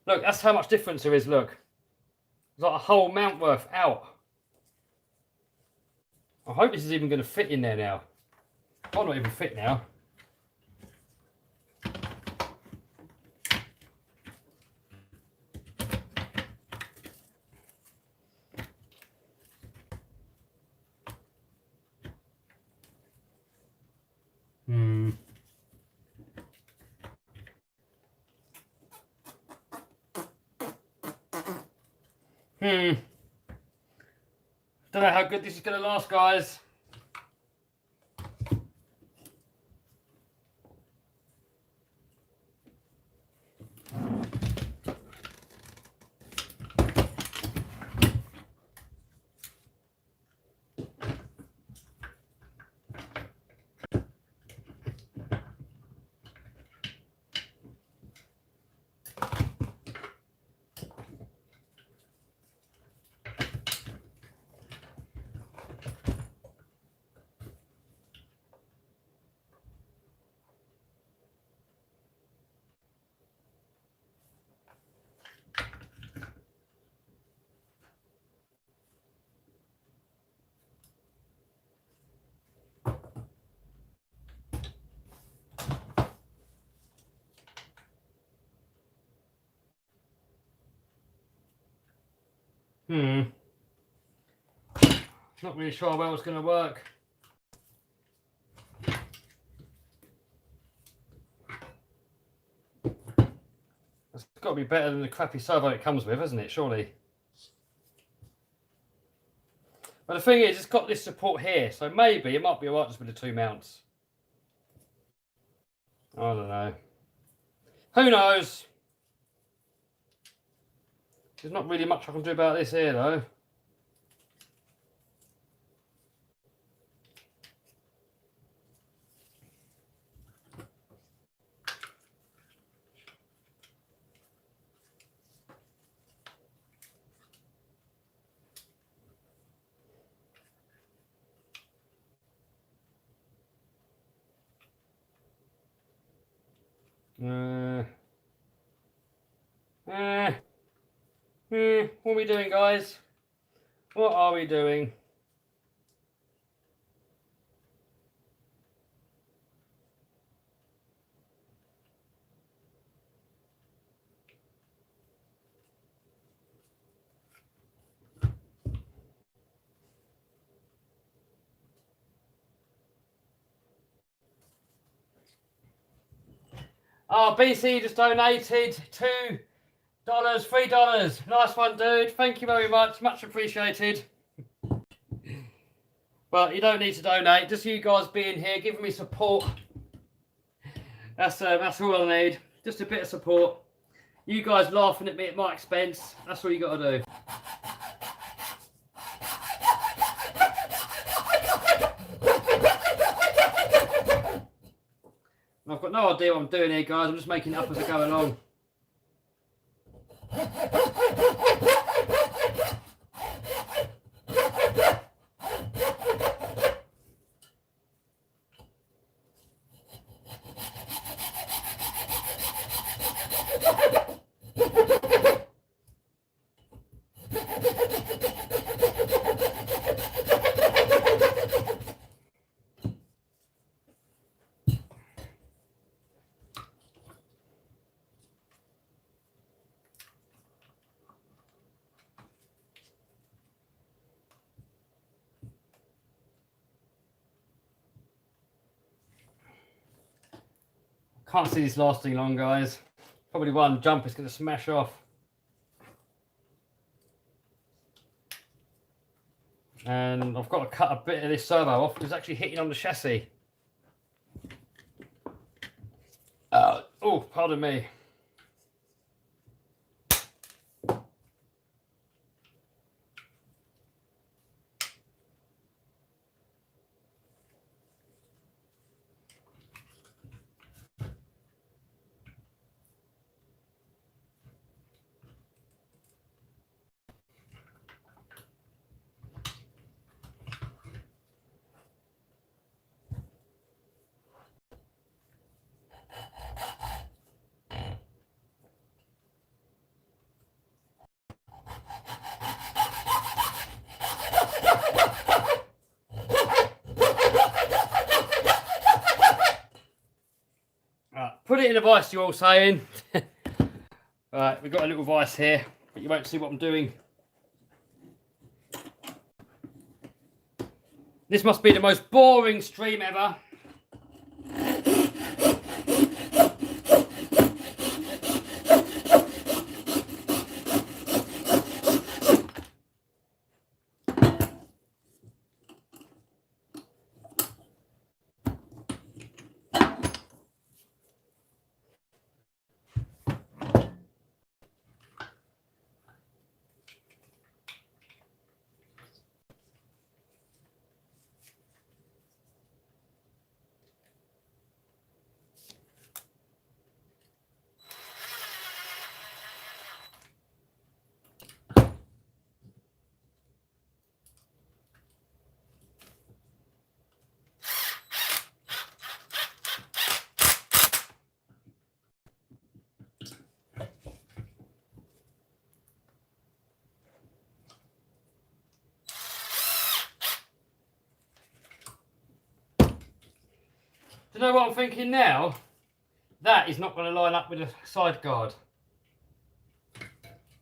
Look, that's how much difference there is, look. There's like a whole mount worth out. I hope this is even going to fit in there now. Might not even fit now. Don't know how good this is going to last, guys. Not really sure how well it's going to work. It's got to be better than the crappy servo it comes with, hasn't it? Surely. But the thing is, it's got this support here, so maybe it might be alright just with the 2 mounts. I don't know. Who knows? There's not really much I can do about this here, though. What are we doing, guys? What are we doing? Oh, BC just donated $2, $3. Nice one, dude. Thank you very much. Much appreciated. But you don't need to donate. Just you guys being here, giving me support. That's all I need. Just a bit of support. You guys laughing at me at my expense. That's all you got to do. I've got no idea what I'm doing here, guys. I'm just making it up as I go along. Can't see this lasting long, guys. Probably one jump is going to smash off. And I've got to cut a bit of this servo off because it's actually hitting on the chassis. Oh, pardon me. Put it in a vice, you're all saying. Right, we've got a little vice here, but you won't see what I'm doing. This must be the most boring stream ever. Do you know what I'm thinking now? That is not going to line up with the side guard.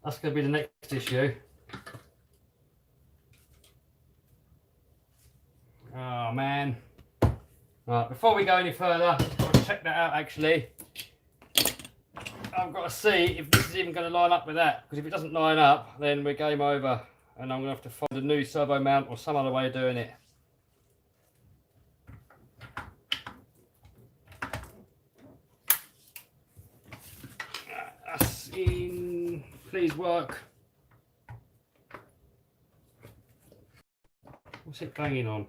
That's going to be the next issue. Right, before we go any further, I've got to check that out actually. I've got to see if this is even going to line up with that, because if it doesn't line up, then we're game over, and I'm going to have to find a new servo mount or some other way of doing it. That's in. Please work. What's it banging on?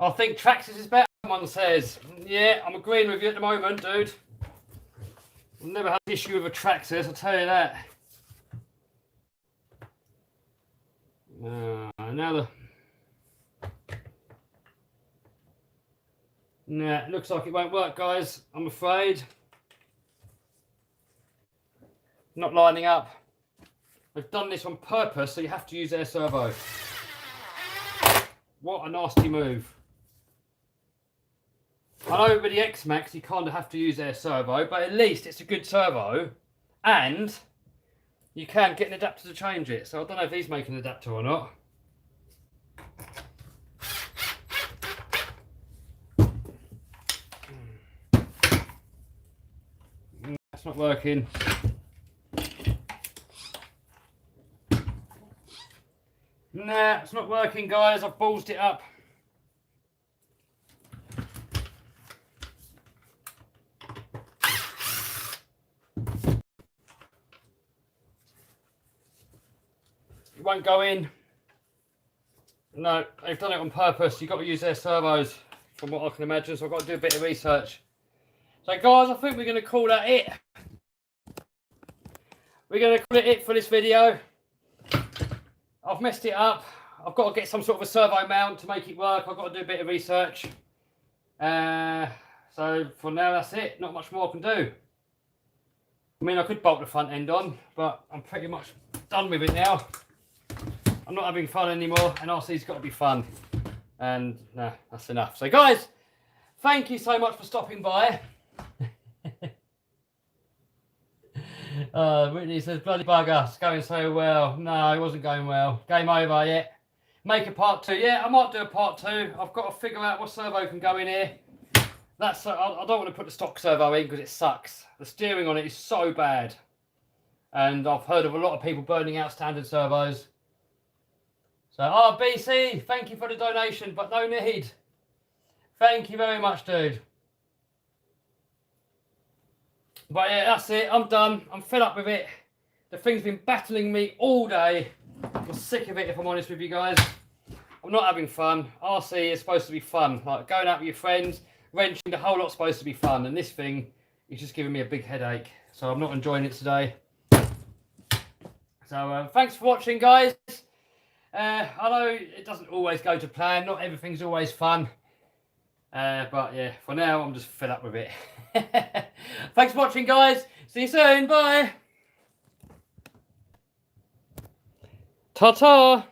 I think Traxxas is better, someone says. Yeah, I'm agreeing with you at the moment, dude. I've never had an issue with a Traxxas, I'll tell you that. Now nah, it looks like it won't work, guys. I'm afraid. Not lining up. They've done this on purpose, so you have to use their servo. What a nasty move. I know with the X-Max you kind of have to use their servo, but at least it's a good servo, and you can get an adapter to change it. So I don't know if he's making an adapter or not. That's not working. Nah, it's not working, guys. I've ballsed it up. It won't go in. No, they've done it on purpose. You've got to use their servos, from what I can imagine, so I've got to do a bit of research. So guys, I think we're going to call that it. We're going to call it for this video. I've messed it up. I've got to get some sort of a servo mount to make it work. I've got to do a bit of research. So for now, that's it. Not much more I can do. I mean, I could bolt the front end on, but I'm pretty much done with it now. I'm not having fun anymore, and RC's got to be fun. And nah, that's enough. So guys, thank you so much for stopping by. Whitney says, bloody bugger, it's going so well. No, it wasn't going well. Game over yet. Make a part 2. Yeah, I might do a part 2. I've got to figure out what servo can go in here. That's I don't want to put the stock servo in because it sucks. The steering on it is so bad. And I've heard of a lot of people burning out standard servos. So, BC, thank you for the donation, but no need. Thank you very much, dude. But yeah, that's it. I'm done. I'm fed up with it. The thing's been battling me all day. I'm sick of it, if I'm honest with you guys. I'm not having fun. RC is supposed to be fun. Like going out with your friends, wrenching, the whole lot's supposed to be fun. And this thing is just giving me a big headache. So I'm not enjoying it today. So thanks for watching, guys. I know it doesn't always go to plan. Not everything's always fun. But yeah, for now, I'm just fed up with it. Thanks for watching, guys. See you soon. Bye. Ta-ta.